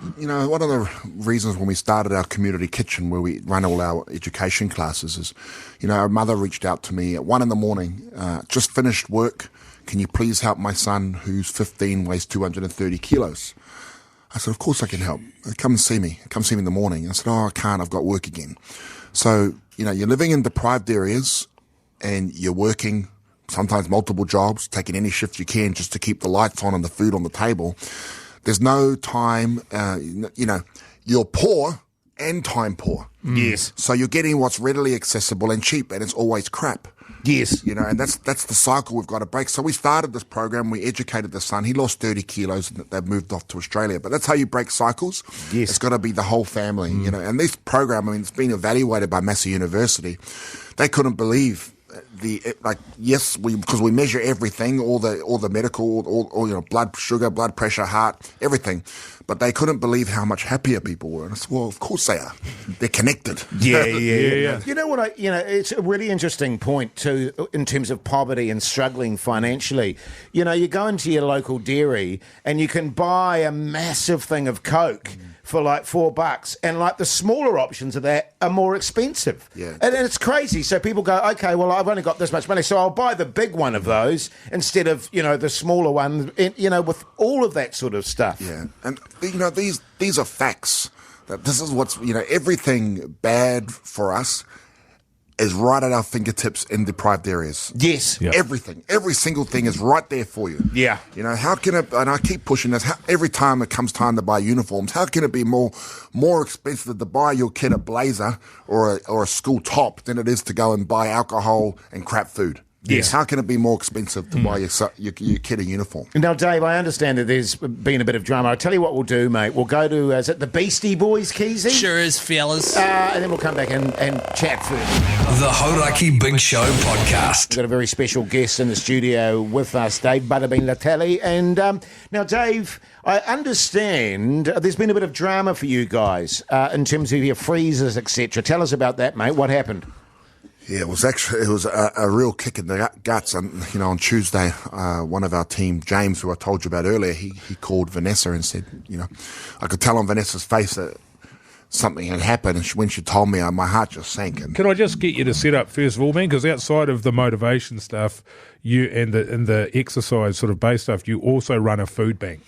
one of the reasons when we started our community kitchen, where we run all our education classes, is, our mother reached out to me at 1 a.m, just finished work. Can you please help my son, who's 15, weighs 230 kilos? I said, of course I can help. Come see me. Come see me in the morning. I said, I can't. I've got work again. So, you're living in deprived areas, and you're working sometimes multiple jobs, taking any shift you can just to keep the lights on and the food on the table. There's no time. You're poor and time poor. Yes. So you're getting what's readily accessible and cheap, and it's always crap. Yes. And that's the cycle we've got to break. So we started this program. We educated the son. He lost 30 kilos, and they've moved off to Australia. But that's how you break cycles. Yes. It's got to be the whole family, And this program, it's been evaluated by Massey University. They couldn't believe because we measure everything, all the medical, all blood sugar, blood pressure, heart, everything. But they couldn't believe how much happier people were. And I said, well, of course they are. They're connected. Yeah. You know what? It's a really interesting point too, in terms of poverty and struggling financially. You go into your local dairy and you can buy a massive thing of Coke for like $4, and like the smaller options of that are more expensive. Yeah. And it's crazy. So people go, okay, well, I've only got this much money, so I'll buy the big one of those instead of, the smaller one, with all of that sort of stuff. Yeah. And, these are facts. That this is what's, everything bad for us is right at our fingertips in deprived areas. Yes. Yeah. Everything. Every single thing is right there for you. Yeah. How can it, and I keep pushing this, every time it comes time to buy uniforms, how can it be more expensive to buy your kid a blazer or a school top than it is to go and buy alcohol and crap food? Yes. How can it be more expensive to buy your kid a uniform? Now, Dave, I understand that there's been a bit of drama. I'll tell you what we'll do, mate. We'll go to, is it the Beastie Boys, Keezy? Sure is, fellas. And then we'll come back and chat further. The Hauraki Big Show podcast. We've got a very special guest in the studio with us, Dave Buttabean Letele. And now, Dave, I understand there's been a bit of drama for you guys in terms of your freezers, etc. Tell us about that, mate. What happened? Yeah, it was a real kick in the guts. And on Tuesday, one of our team, James, who I told you about earlier, he called Vanessa and said, I could tell on Vanessa's face that something had happened. And when she told me, my heart just sank. And can I just get you to set up first of all, man? Because outside of the motivation stuff, you and the exercise sort of base stuff, you also run a food bank.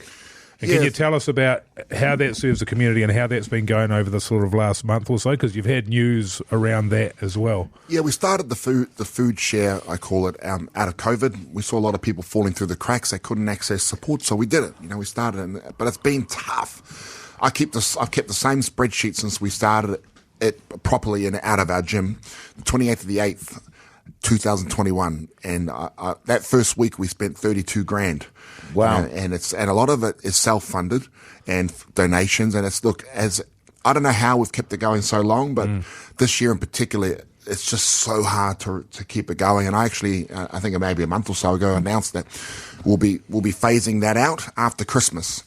And can you tell us about how that serves the community and how that's been going over the sort of last month or so? Because you've had news around that as well. Yeah, we started the food share, I call it, out of COVID. We saw a lot of people falling through the cracks. They couldn't access support, so we did it. We started, but it's been tough. I've kept the same spreadsheet since we started it properly and out of our gym, the 28th of the 8th, 2021, and that first week we spent 32 grand. Wow. And a lot of it is self-funded and donations. And I don't know how we've kept it going so long, but this year in particular, it's just so hard to keep it going. And I actually, I think maybe a month or so ago, announced that we'll be phasing that out after Christmas.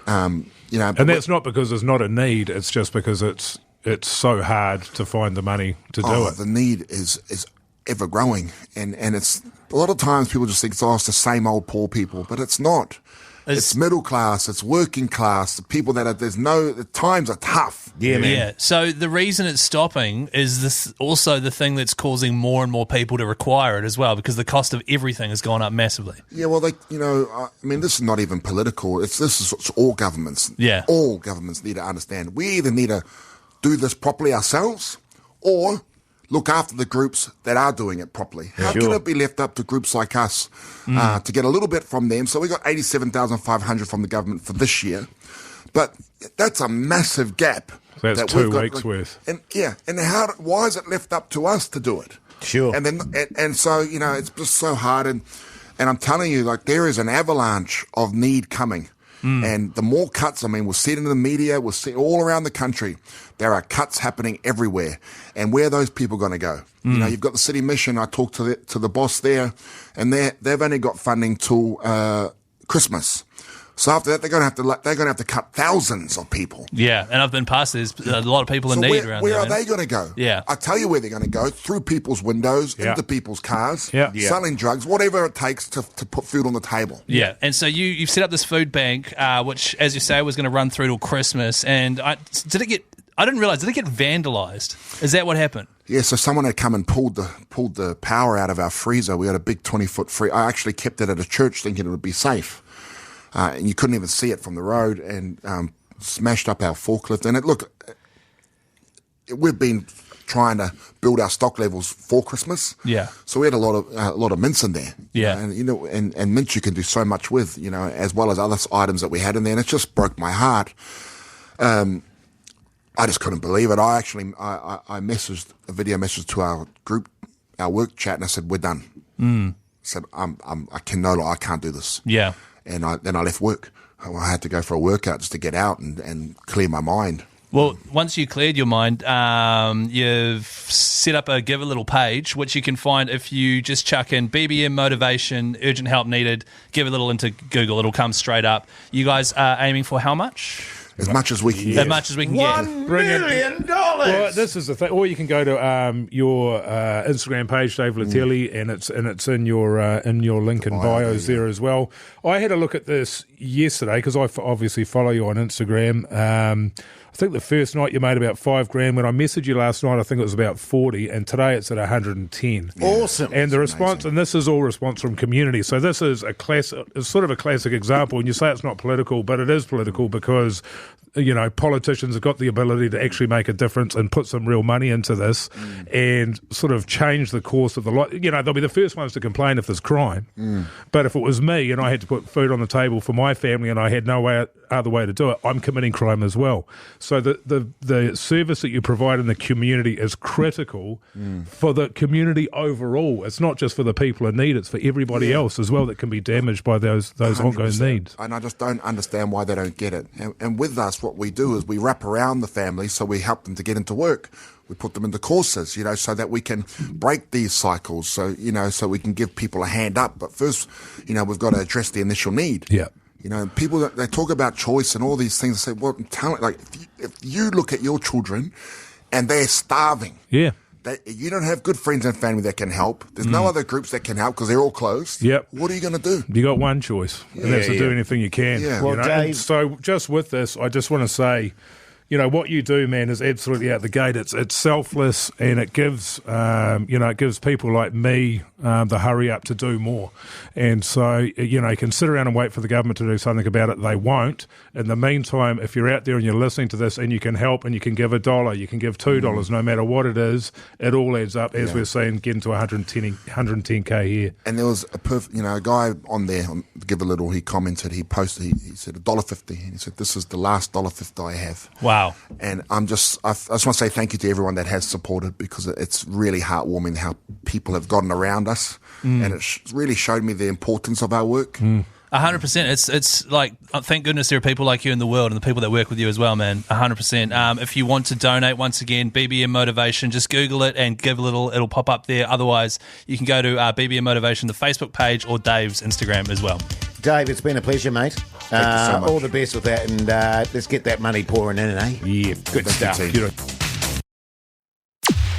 And that's not because there's not a need. It's just because it's so hard to find the money to do it. The need is ever growing, and it's a lot of times people just think it's the same old poor people, but it's not. It's middle class, it's working class, the people that the times are tough. Yeah, man. Yeah. So the reason it's stopping is this also the thing that's causing more and more people to require it as well, because the cost of everything has gone up massively. Yeah, well, this is not even political. It's all governments. Yeah. All governments need to understand. We either need to do this properly ourselves or look after the groups that are doing it properly. How can it be left up to groups like us to get a little bit from them? So we got 87,500 from the government for this year, but that's a massive gap. So that's 2 weeks worth. And why is it left up to us to do it? Sure. And then so it's just so hard. And I'm telling you, there is an avalanche of need coming. And the more cuts, we'll see it in the media, we'll see it all around the country. There are cuts happening everywhere. And where are those people going to go? You've got the City Mission. I talked to the boss there, and they've only got funding till Christmas. So after that, they're going to have to cut thousands of people. Yeah, and I've been past. There's a lot of people in need around there. Where are they going to go? Yeah, I tell you where they're going to go: through people's windows, into people's cars, selling drugs, whatever it takes to put food on the table. Yeah, and so you've set up this food bank, which, as you say, was going to run through till Christmas. And I didn't realise. Did it get vandalised? Is that what happened? Yeah, so someone had come and pulled the power out of our freezer. We had a big 20-foot freezer. I actually kept it at a church thinking it would be safe. And you couldn't even see it from the road, and smashed up our forklift. And we've been trying to build our stock levels for Christmas. Yeah. So we had a lot of mince in there. Yeah. And mince you can do so much with, as well as other items that we had in there. And it just broke my heart. I just couldn't believe it. I actually I messaged a video message to our group, our work chat, and I said, "We're done." I said, I can't do this." Yeah. And then I left work. I had to go for a workout just to get out and clear my mind. Well, once you cleared your mind, you've set up a Give a Little page, which you can find if you just chuck in BBM motivation, urgent help needed, Give a Little into Google. It'll come straight up. You guys are aiming for how much? As much as we can get. As much as we can get. $1 million. Well, this is the thing. Or you can go to your Instagram page, Dave Letele, and it's in your link and bios there as well. I had a look at this yesterday because I obviously follow you on Instagram. I think the first night you made about $5,000. When I messaged you last night, I think it was about 40, and today it's at 110. Awesome. And the response, and this is all response from community. So this is it's sort of a classic example. And you say it's not political, but it is political because politicians have got the ability to actually make a difference and put some real money into this and sort of change the course of the life. They'll be the first ones to complain if there's crime. But if it was me and I had to put food on the table for my family and I had no way other way to do it, I'm committing crime as well. So the service that you provide in the community is critical for the community overall. It's not just for the people in need, it's for everybody else as well that can be damaged by those ongoing needs. And I just don't understand why they don't get it. And with us, what we do is we wrap around the family, so we help them to get into work. We put them into courses, so that we can break these cycles, so we can give people a hand up. But first, we've got to address the initial need. Yeah. People, they talk about choice and all these things. They say, well, if you look at your children and they're starving. Yeah. You don't have good friends and family that can help. There's no other groups that can help because they're all closed. Yep. What are you going to do? You got one choice, and that's to do anything you can. Yeah. Well, Dave, And so just with this, I just want to say, what you do, man, is absolutely out the gate. It's selfless, and it gives it gives people like me the hurry up to do more. And so you can sit around and wait for the government to do something about it. They won't. In the meantime, if you're out there and you're listening to this and you can help and you can give $1, you can give $2, no matter what it is, it all adds up. As we're seeing, getting to 110K here. And there was a guy on there, Give a Little. He commented. He posted. He said $1.50, and he said, "This is the last $1.50 I have." Wow. And I just want to say thank you to everyone that has supported, because it's really heartwarming how people have gotten around us, and it really showed me the importance of our work. 100%. It's like, thank goodness there are people like you in the world, and the people that work with you as well, man. 100%. If you want to donate, once again, BBM Motivation, just Google it and Give a Little. It'll pop up there. Otherwise, you can go to BBM Motivation, the Facebook page, or Dave's Instagram as well. Dave, it's been a pleasure, mate. Thank you so much. All the best with that, and let's get that money pouring in, eh? Yeah, good stuff. Thank you, team.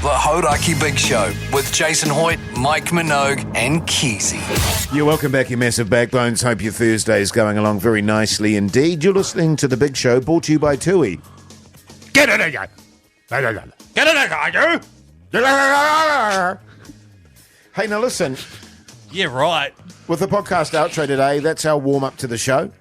The Hauraki Big Show with Jason Hoyt, Mike Minogue, and Keezy. You're welcome back, you massive backbones. Hope your Thursday is going along very nicely indeed. You're listening to The Big Show, brought to you by Tui. Get it again! Get it again! Hey, now listen. Yeah, right. With the podcast outro today, that's our warm-up to the show.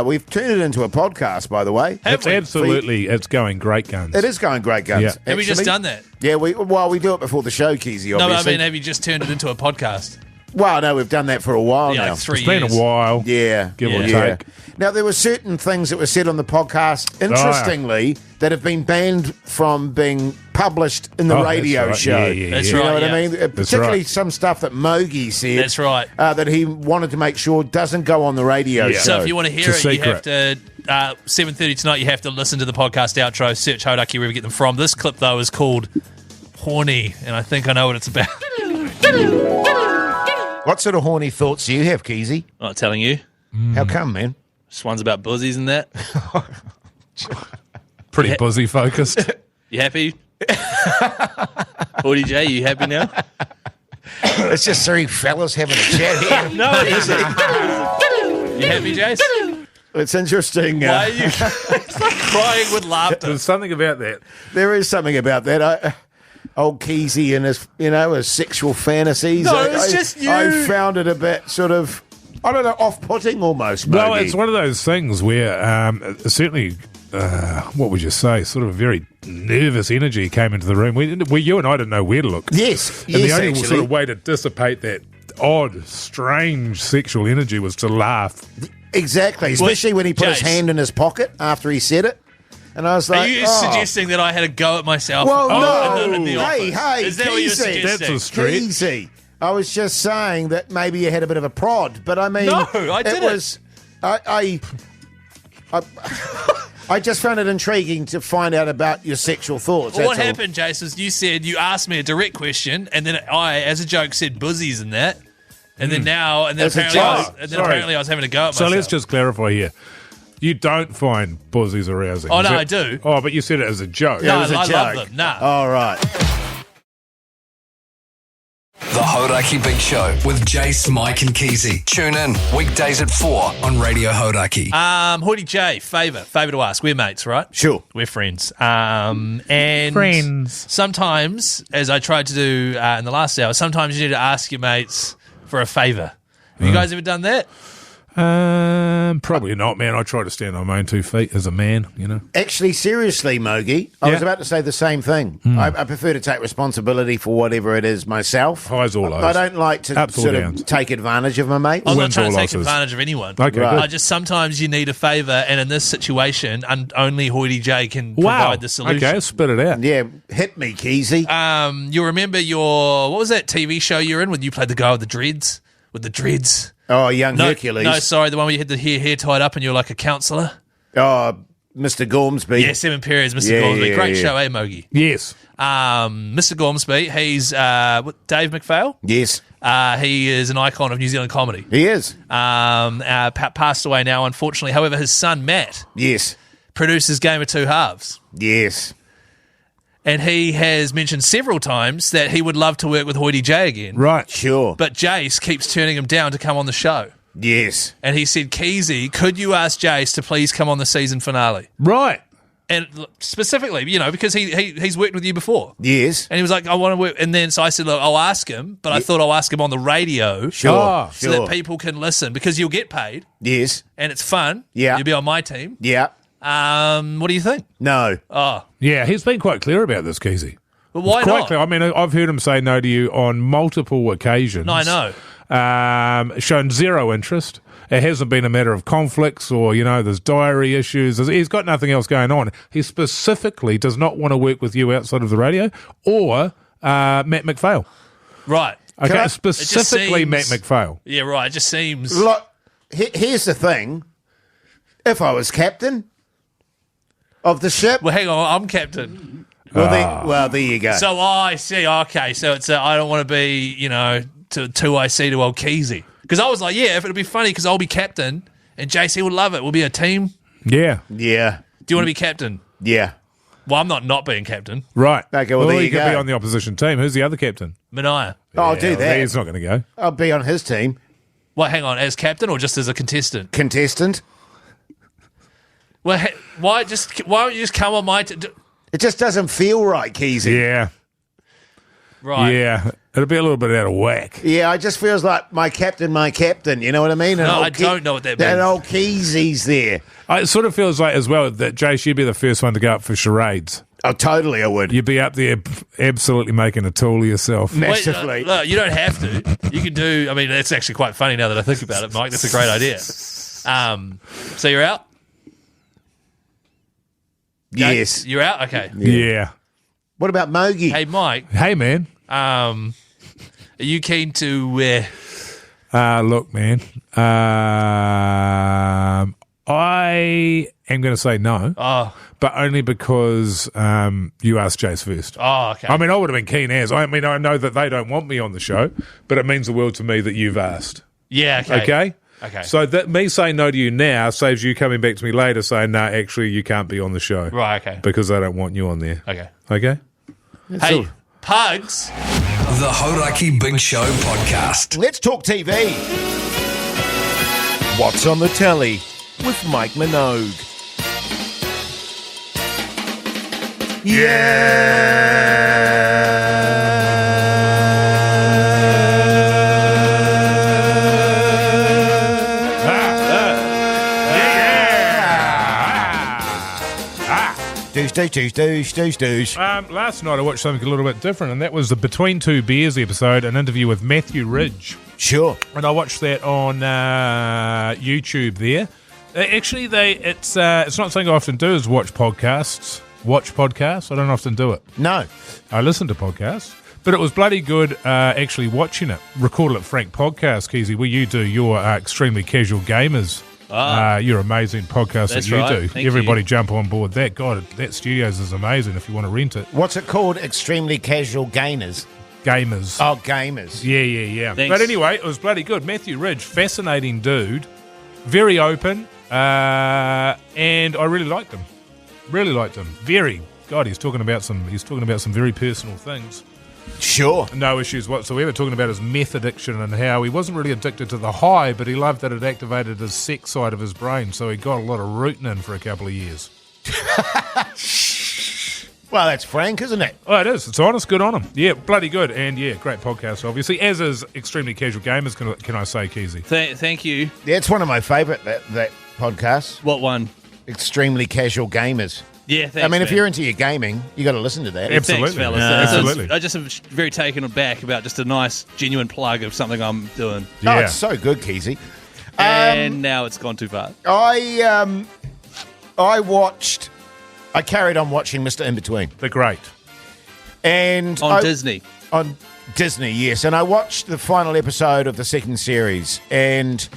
We've turned it into a podcast, by the way. It's going great guns. It is going great guns. Yeah. Actually. Have we just done that? Yeah, we do it before the show, Keezy, obviously. No, but I mean, have you just turned it into a podcast? Well, no, we've done that for a while Yeah, now. like 3 It's years. been a while. Yeah. Give or Yeah. take. Now, there were certain things that were said on the podcast, interestingly, that have been banned from being published in the Oh, radio that's right. show. Yeah, That's You know right, what yeah. I mean? Particularly right. some stuff that Mogey said. That's right. That he wanted to make sure doesn't go on the radio show. So if you want to hear It's a it, you have secret. to, 7:30 tonight, you have to listen to the podcast outro, search Hauraki wherever you get them from. This clip, though, is called Horny, and I think I know what it's about. What sort of horny thoughts do you have, Keezy? I'm not telling you. How come, man? This one's about buzzies and that. Pretty buzzy focused. You happy? ODJ, you happy now? It's just three fellas having a chat here. No, it isn't. You happy, Jase? It's interesting. Why are you it's like crying with laughter? There's something about that. There is something about that. Old Keezy and his sexual fantasies. No, it's just you. I found it a bit sort of, I don't know, off-putting almost. Well, Mogey. it's one of those things where certainly, what would you say, sort of very nervous energy came into the room. We you and I didn't know where to look. Yes, And the only actually. sort of way to dissipate that odd, strange sexual energy was to laugh. Exactly, especially when he put his Jase. hand in his pocket after he said it. And I was like, Are you oh. suggesting that I had a go at myself? Well, in the no. Hey, office? Is that what you're Keezy. suggesting? That's a stretch. Easy. I was just saying that maybe you had a bit of a prod, but I mean, No, I didn't. It was, I just found it intriguing to find out about your sexual thoughts. Well, what that's all. happened, Jase, is you asked me a direct question, and then I, as a joke, said buzzies and that. And then As a apparently, joke. apparently I was having a go at So myself. let's just clarify here. You don't find buzzies arousing. Oh, is no, that- I do. Oh, but you said it as a joke. No, It was a I love joke. them. Nah. All right. The Hauraki Big Show with Jase, Mike, and Keezy. Tune in weekdays at 4 on Radio Hauraki. Hoodie J, favour to ask. We're mates, right? Sure. We're friends. And Friends. sometimes, as I tried to do in the last hour, sometimes you need to ask your mates for a favour. Have you guys ever done that? Probably not, man. I try to stand on my own 2 feet as a man, you know. Actually, seriously, Mogey, I was about to say the same thing. I prefer to take responsibility for whatever it is myself. Highs or lows. I don't like to Ups or sort downs. of take advantage of my mates. I'm not Wins trying or to take losses. advantage of anyone. Okay, Right. good. I just sometimes you need a favour, and in this situation, only Hoity J can provide the solution. Okay, spit it out. Yeah, hit me, Keezy. You remember what was that TV show you're in when you played the guy with the dreads? Oh, Young No, Hercules. No, sorry, the one where you had the hair tied up and you're like a counsellor. Oh, Mr. Gormsby. Yeah, 7 periods, Mr. Yeah, Gormsby. yeah, Great yeah. show, Mogey? Yes. Mr. Gormsby, he's Dave McPhail. Yes, He is an icon of New Zealand comedy. he is. Passed away now, unfortunately. However, his son, Matt, Yes, produces Game of Two Halves. yes. And he has mentioned several times that he would love to work with Hoity J again. Right. Sure. But Jase keeps turning him down to come on the show. Yes. And he said, Keezy, could you ask Jase to please come on the season finale? Right. And specifically, because he's worked with you before. Yes. And he was like, I want to work. And then so I said, look, I'll ask him, but I thought I'll ask him on the radio. Sure. Oh, So that people can listen, because you'll get paid Yes. and it's fun. Yeah. You'll be on my team. Yeah. What do you think? No. Oh, Yeah, he's been quite clear about this, Keezy. but why Quite not? clear. I mean, I've heard him say no to you on multiple occasions. No, I know. Shown zero interest. It hasn't been a matter of conflicts or, there's diary issues. He's got nothing else going on. He specifically does not want to work with you outside of the radio or Matt McPhail. Right. Okay, specifically seems- Matt McPhail. Yeah, right. It just seems. Look, here's the thing. If I was captain of the ship, Well, hang on. I'm captain. well, there you go. So I see. Okay. So it's I don't want to be, to IC to old Keezy. Because I was like, yeah, if it'll be funny because I'll be captain and JC will love it. We'll be a team. Yeah, yeah. Do you want to be captain? Yeah. Well, I'm not being captain. right. Okay, well, there he you could go. be on the opposition team. Who's the other captain? Mania. I'll do that. He's not going to go. I'll be on his team. Well, hang on. As captain or just as a contestant? Contestant. Well, why don't you just come on my team? It just doesn't feel right, Keezy. Yeah, Right. yeah. It'll be a little bit out of whack. Yeah, it just feels like my captain, you know what I mean? No, I don't know what that That means. old Keezy's there. It sort of feels like as well that Jase, you'd be the first one to go up for charades. Oh, totally I would. You'd be up there absolutely making a tool of yourself. Wait, Massively. look, you don't have to. You can do. I mean, it's actually quite funny now that I think about it, Mike. That's a great idea. So you're out? Yes. You're out? Okay. Yeah. What about Mogey? Hey, Mike, Hey, man. are you keen to Look, man. I am going to say no, but only because you asked Jase first. Oh, okay. I mean, I would have been keen as. I mean, I know that they don't want me on the show, but it means the world to me that you've asked. Yeah, okay. Okay? Okay. So that me saying no to you now saves you coming back to me later saying, no, actually, you can't be on the show. Right, okay. Because they don't want you on there. Okay. Okay? Hey, Pugs. The Hauraki Big Show podcast. Let's talk TV. What's on the telly with Mike Minogue? Douche. Last night I watched something a little bit different, and that was the Between Two Beers episode, an interview with Matthew Ridge. Sure. And I watched that on YouTube there. Actually, it's not something I often do is watch podcasts. I don't often do it. No. I listen to podcasts. But it was bloody good actually watching it. Recorded at Frank Podcast, Keezy, where you do your Extremely Casual Gamers. Your amazing podcast That's that you right. do. Thank Everybody you. jump on board that. God, that studios is amazing if you want to rent it. What's it called? Extremely Casual Gainers. Gamers. Oh, gamers. Yeah. Thanks. But anyway, it was bloody good. Matthew Ridge, fascinating dude, very open, and I really liked him. Very. God, he's talking about some very personal things. Sure. No issues whatsoever. Talking about his meth addiction and how he wasn't really addicted to the high, but he loved that it activated his sex side of his brain, so he got a lot of rooting in for a couple of years. Well, that's frank, isn't it? Oh, it is. It's honest. Good on him. Yeah, bloody good. And yeah, great podcast, obviously. As is Extremely Casual Gamers, can I say, Keezy? Thank you. Yeah, it's one of my favourite, that podcast. What one? Extremely Casual Gamers. Yeah, thanks, I mean, if man. you're into your gaming, you got to listen to that. Absolutely. Thanks, fellas. Absolutely. I just am very taken aback about just a nice, genuine plug of something I'm doing. Oh, Yeah. it's so good, Keezy. And now it's gone too far. I carried on watching Mr. In Between. They're great. And On Disney. On Disney, yes. And I watched the final episode of the second series. And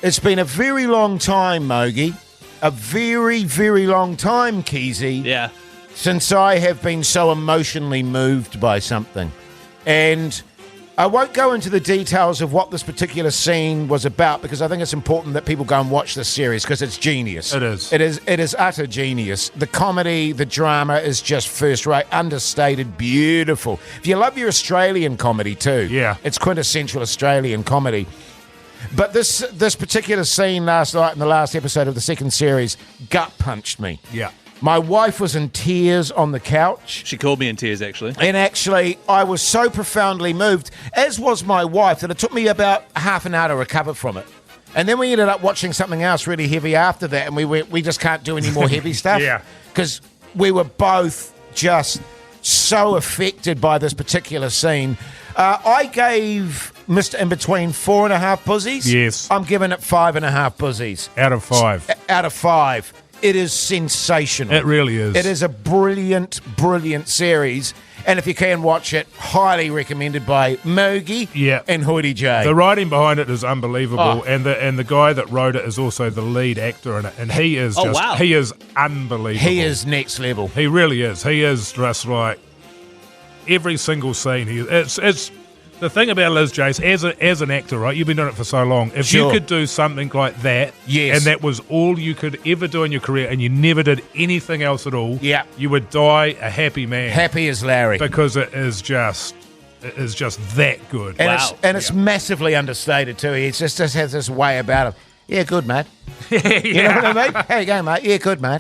it's been a very long time, Mogey. A very, very long time, Keezy. Yeah. Since I have been so emotionally moved by something. And I won't go into the details of what this particular scene was about because I think it's important that people go and watch this series because it's genius. It is. It is utter genius. The comedy, the drama is just first rate, understated, beautiful. If you love your Australian comedy too, Yeah. it's quintessential Australian comedy. But this particular scene last night in the last episode of the second series gut punched me. Yeah. My wife was in tears on the couch. She called me in tears, actually. And actually, I was so profoundly moved, as was my wife, that it took me about half an hour to recover from it. And then we ended up watching something else really heavy after that, and we just can't do any more heavy stuff. Yeah. Because we were both just so affected by this particular scene. I gave Mr. In Between 4.5 pussies. Yes. I'm giving it 5.5 pussies. Out of 5. Out of 5. It is sensational. It really is. It is a brilliant, brilliant series. And if you can watch it, highly recommended by Mogey and Hoodie J. The writing behind it is unbelievable, Oh. and the guy that wrote it is also the lead actor in it, and he is he is unbelievable. He is next level. He really is. He is just like every single scene. It's the thing about it is, Jase, as an actor, right? You've been doing it for so long. If Sure. you could do something like that, Yes. and that was all you could ever do in your career, and you never did anything else at all, Yeah. you would die a happy man. Happy as Larry. Because it is just that good. And it's massively understated too. He just has this way about him. Yeah, good, mate. You know what I mean? How you going, mate? Yeah, good, mate.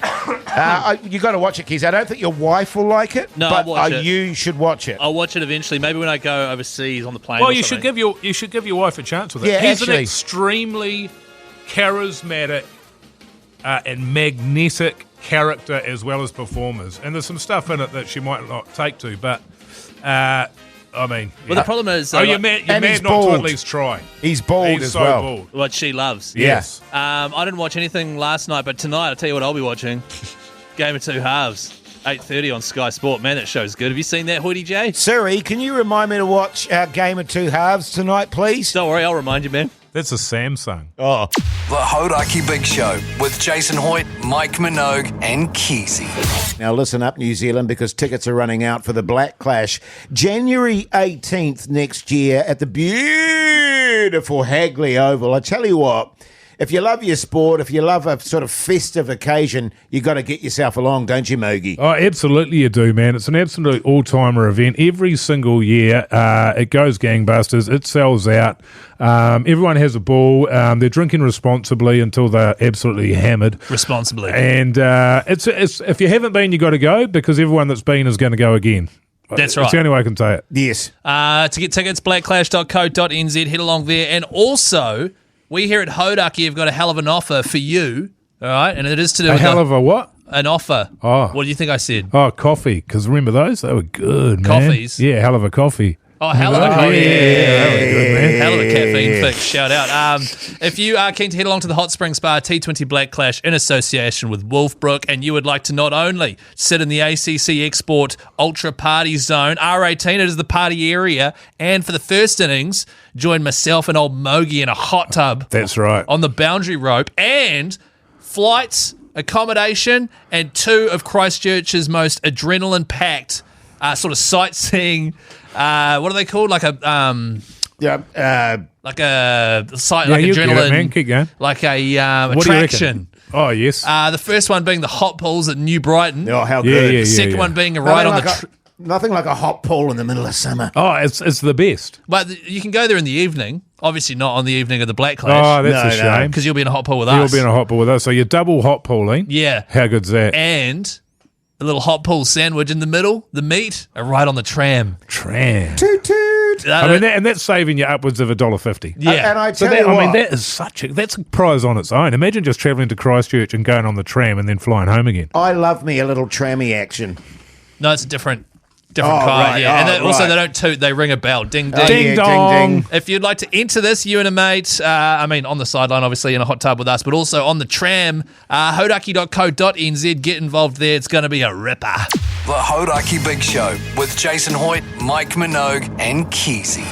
You got to watch it, Keys. I don't think your wife will like it. No, but I'll watch it. You should watch it. I'll watch it eventually. Maybe when I go overseas on the plane. Well, or you should something. give your wife a chance with it. Yeah, He's an actually. extremely charismatic and magnetic character as well as performers, and there's some stuff in it that she might not take to, but I mean, Well, the problem is, you're mad and he's not to bald. at least try. He's bald He's as so well. bald. what she loves. Yes. I didn't watch anything last night, but tonight I'll tell you what I'll be watching. Game of Two Halves, 8:30 on Sky Sport. Man, that show's good. Have you seen that, Hoodie J? Siri, can you remind me to watch our Game of Two Halves tonight, please? Don't worry, I'll remind you, man. That's a Samsung. Oh. The Hauraki Big Show with Jason Hoyt, Mike Minogue, and Keezy. Now listen up, New Zealand, because tickets are running out for the Black Clash. January 18th next year at the beautiful Hagley Oval. I tell you what, if you love your sport, if you love a sort of festive occasion, you got to get yourself along, don't you, Mogey? Oh, absolutely you do, man. It's an absolute all-timer event. Every single year, it goes gangbusters. It sells out. Everyone has a ball. They're drinking responsibly until they're absolutely hammered. Responsibly. And it's if you haven't been, you got to go, because everyone that's been is going to go again. That's right. It's the only way I can say it. Yes. To get tickets, blackclash.co.nz. Head along there. And also, we here at Hauraki have got a hell of an offer for you. All right? And it is to do A with hell of a what? an offer. Oh. What do you think I said? Oh, coffee. Because remember those? They were good, man. Coffees? Yeah, hell of a coffee. Oh, hell of a Oh, coffee. yeah, that was good, man. Hell of a caffeine fix. Shout out. If you are keen to head along to the Hot Springs Bar T20 Black Clash in association with Wolfbrook, and you would like to not only sit in the ACC Export Ultra Party Zone, R18, it is the party area, and for the first innings, join myself and old Mogey in a hot tub That's right. on the boundary rope, and flights, accommodation, and two of Christchurch's most adrenaline-packed sort of sightseeing. What are they called? Like a like a site, Yeah, like you get it, adrenaline, man. Keep going. like a What do you reckon? attraction. Oh, yes. The first one being the hot pools at New Brighton. Oh, how Yeah, good. yeah, The second one being a ride on the. Nothing like a hot pool in the middle of summer. Oh, it's the best. But you can go there in the evening. Obviously, not on the evening of the Black Oh, Clash that's a No, no. shame. because you'll be in a hot pool with You'll us. be in a hot pool with us. So you're double hot pooling. Yeah. How good's that? And a little hot pool sandwich in the middle, the meat, and right on the tram. Toot toot. I mean, and that's saving you upwards of $1.50. Yeah. And I So tell you that, what, I mean, that is that's a prize on its own. Imagine just travelling to Christchurch and going on the tram and then flying home again. I love me a little trammy action. No, it's a different Oh, kind. right. Yeah, and Oh, then also right. they don't toot; they ring a bell. Ding ding. Ding yeah, dong. ding, ding. If you'd like to enter this, you and a mate, on the sideline, obviously, in a hot tub with us, but also on the tram, hauraki.co.nz, get involved there. It's going to be a ripper. The Hauraki Big Show with Jason Hoyt, Mike Minogue, and Keezy.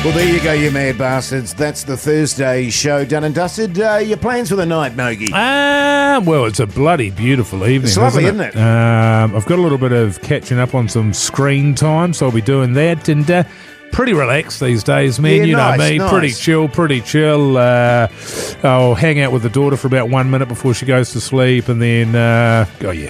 Well, there you go, you mad bastards. That's the Thursday show done and dusted. Your plans for the night, Mogey? Well, it's a bloody beautiful evening. It's lovely, isn't isn't it? I've got a little bit of catching up on some screen time, so I'll be doing that. And pretty relaxed these days, man. Yeah, you know nice, me, nice. pretty chill. I'll hang out with the daughter for about 1 minute before she goes to sleep, and then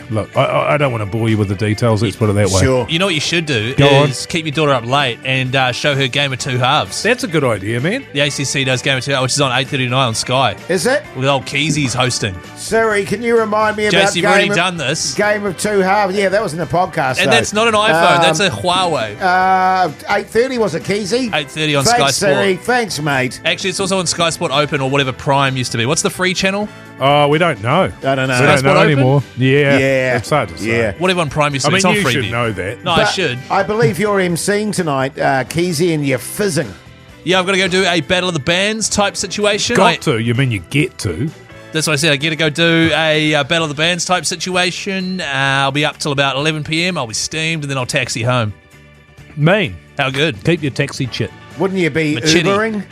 look, I don't want to bore you with the details. Let's put it that way. Sure. You know what you should do Go is keep your daughter up late and show her Game of Two Halves. That's a good idea, man. The ACC does Game of Two Halves, which is on 8:30 tonight on Sky. Is it? With old Keezy's hosting. Sorry, can you remind me about Jace, you've already done this. Game of Two Halves? Yeah, that was in the podcast. And though. that's not an iPhone, that's a Huawei. 8:30 was it, Keezy? 8:30 on Thanks, Sky Sport. Siri. Thanks, mate. Actually, it's also on Sky Sport Open or whatever Prime used to be. What's the free channel? Oh, we don't know. I don't know. We don't Sport know Open? anymore. Yeah, Yeah. it's hard to say. Yeah. Whatever on Prime used to I be. mean, It's on you Freeview. should know that. No, I should. I believe you're emceeing tonight, Keezy, and you're fizzing. Yeah, I've got to go do a Battle of the Bands type situation. Got to. You mean you get to? That's what I said. I get to go do a Battle of the Bands type situation. I'll be up till about 11 p.m. I'll be steamed, and then I'll taxi home. Mean. How good? Keep your taxi chit. Wouldn't you be Machete. Ubering?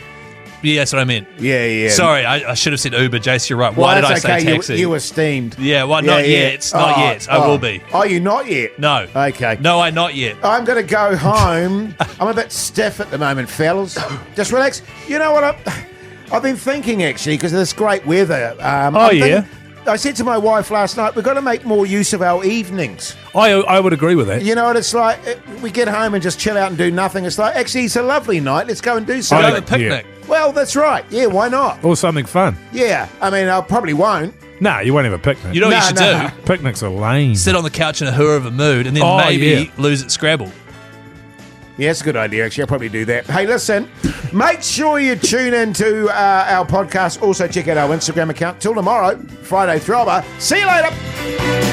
Yeah, that's what I meant. Yeah. Sorry, I should have said Uber, Jace. You're right. Well, Why did I that's say okay. taxi? You were steamed. Yeah, well, not yet. Not yet. I will be. Oh, you not yet? No. Okay. No, I not yet. I'm going to go home. I'm a bit stiff at the moment, fellas. Just relax. You know what? I've been thinking, actually, because of this great weather. I said to my wife last night, we've got to make more use of our evenings. I would agree with that. You know what it's like? We get home and just chill out and do nothing. It's like, actually, it's a lovely night. Let's go and do Go something. have a picnic. Well, that's right. Yeah, why not? Or something fun. Yeah. I mean, I probably won't. Nah, you won't have a picnic. You know what you should No. do? Picnics are lame. Sit on the couch in a hooer of a mood and then Oh, maybe yeah. lose at Scrabble. Yeah, it's a good idea, actually. I'll probably do that. Hey, listen, make sure you tune into our podcast. Also, check out our Instagram account. Till tomorrow, Friday Throbber. See you later.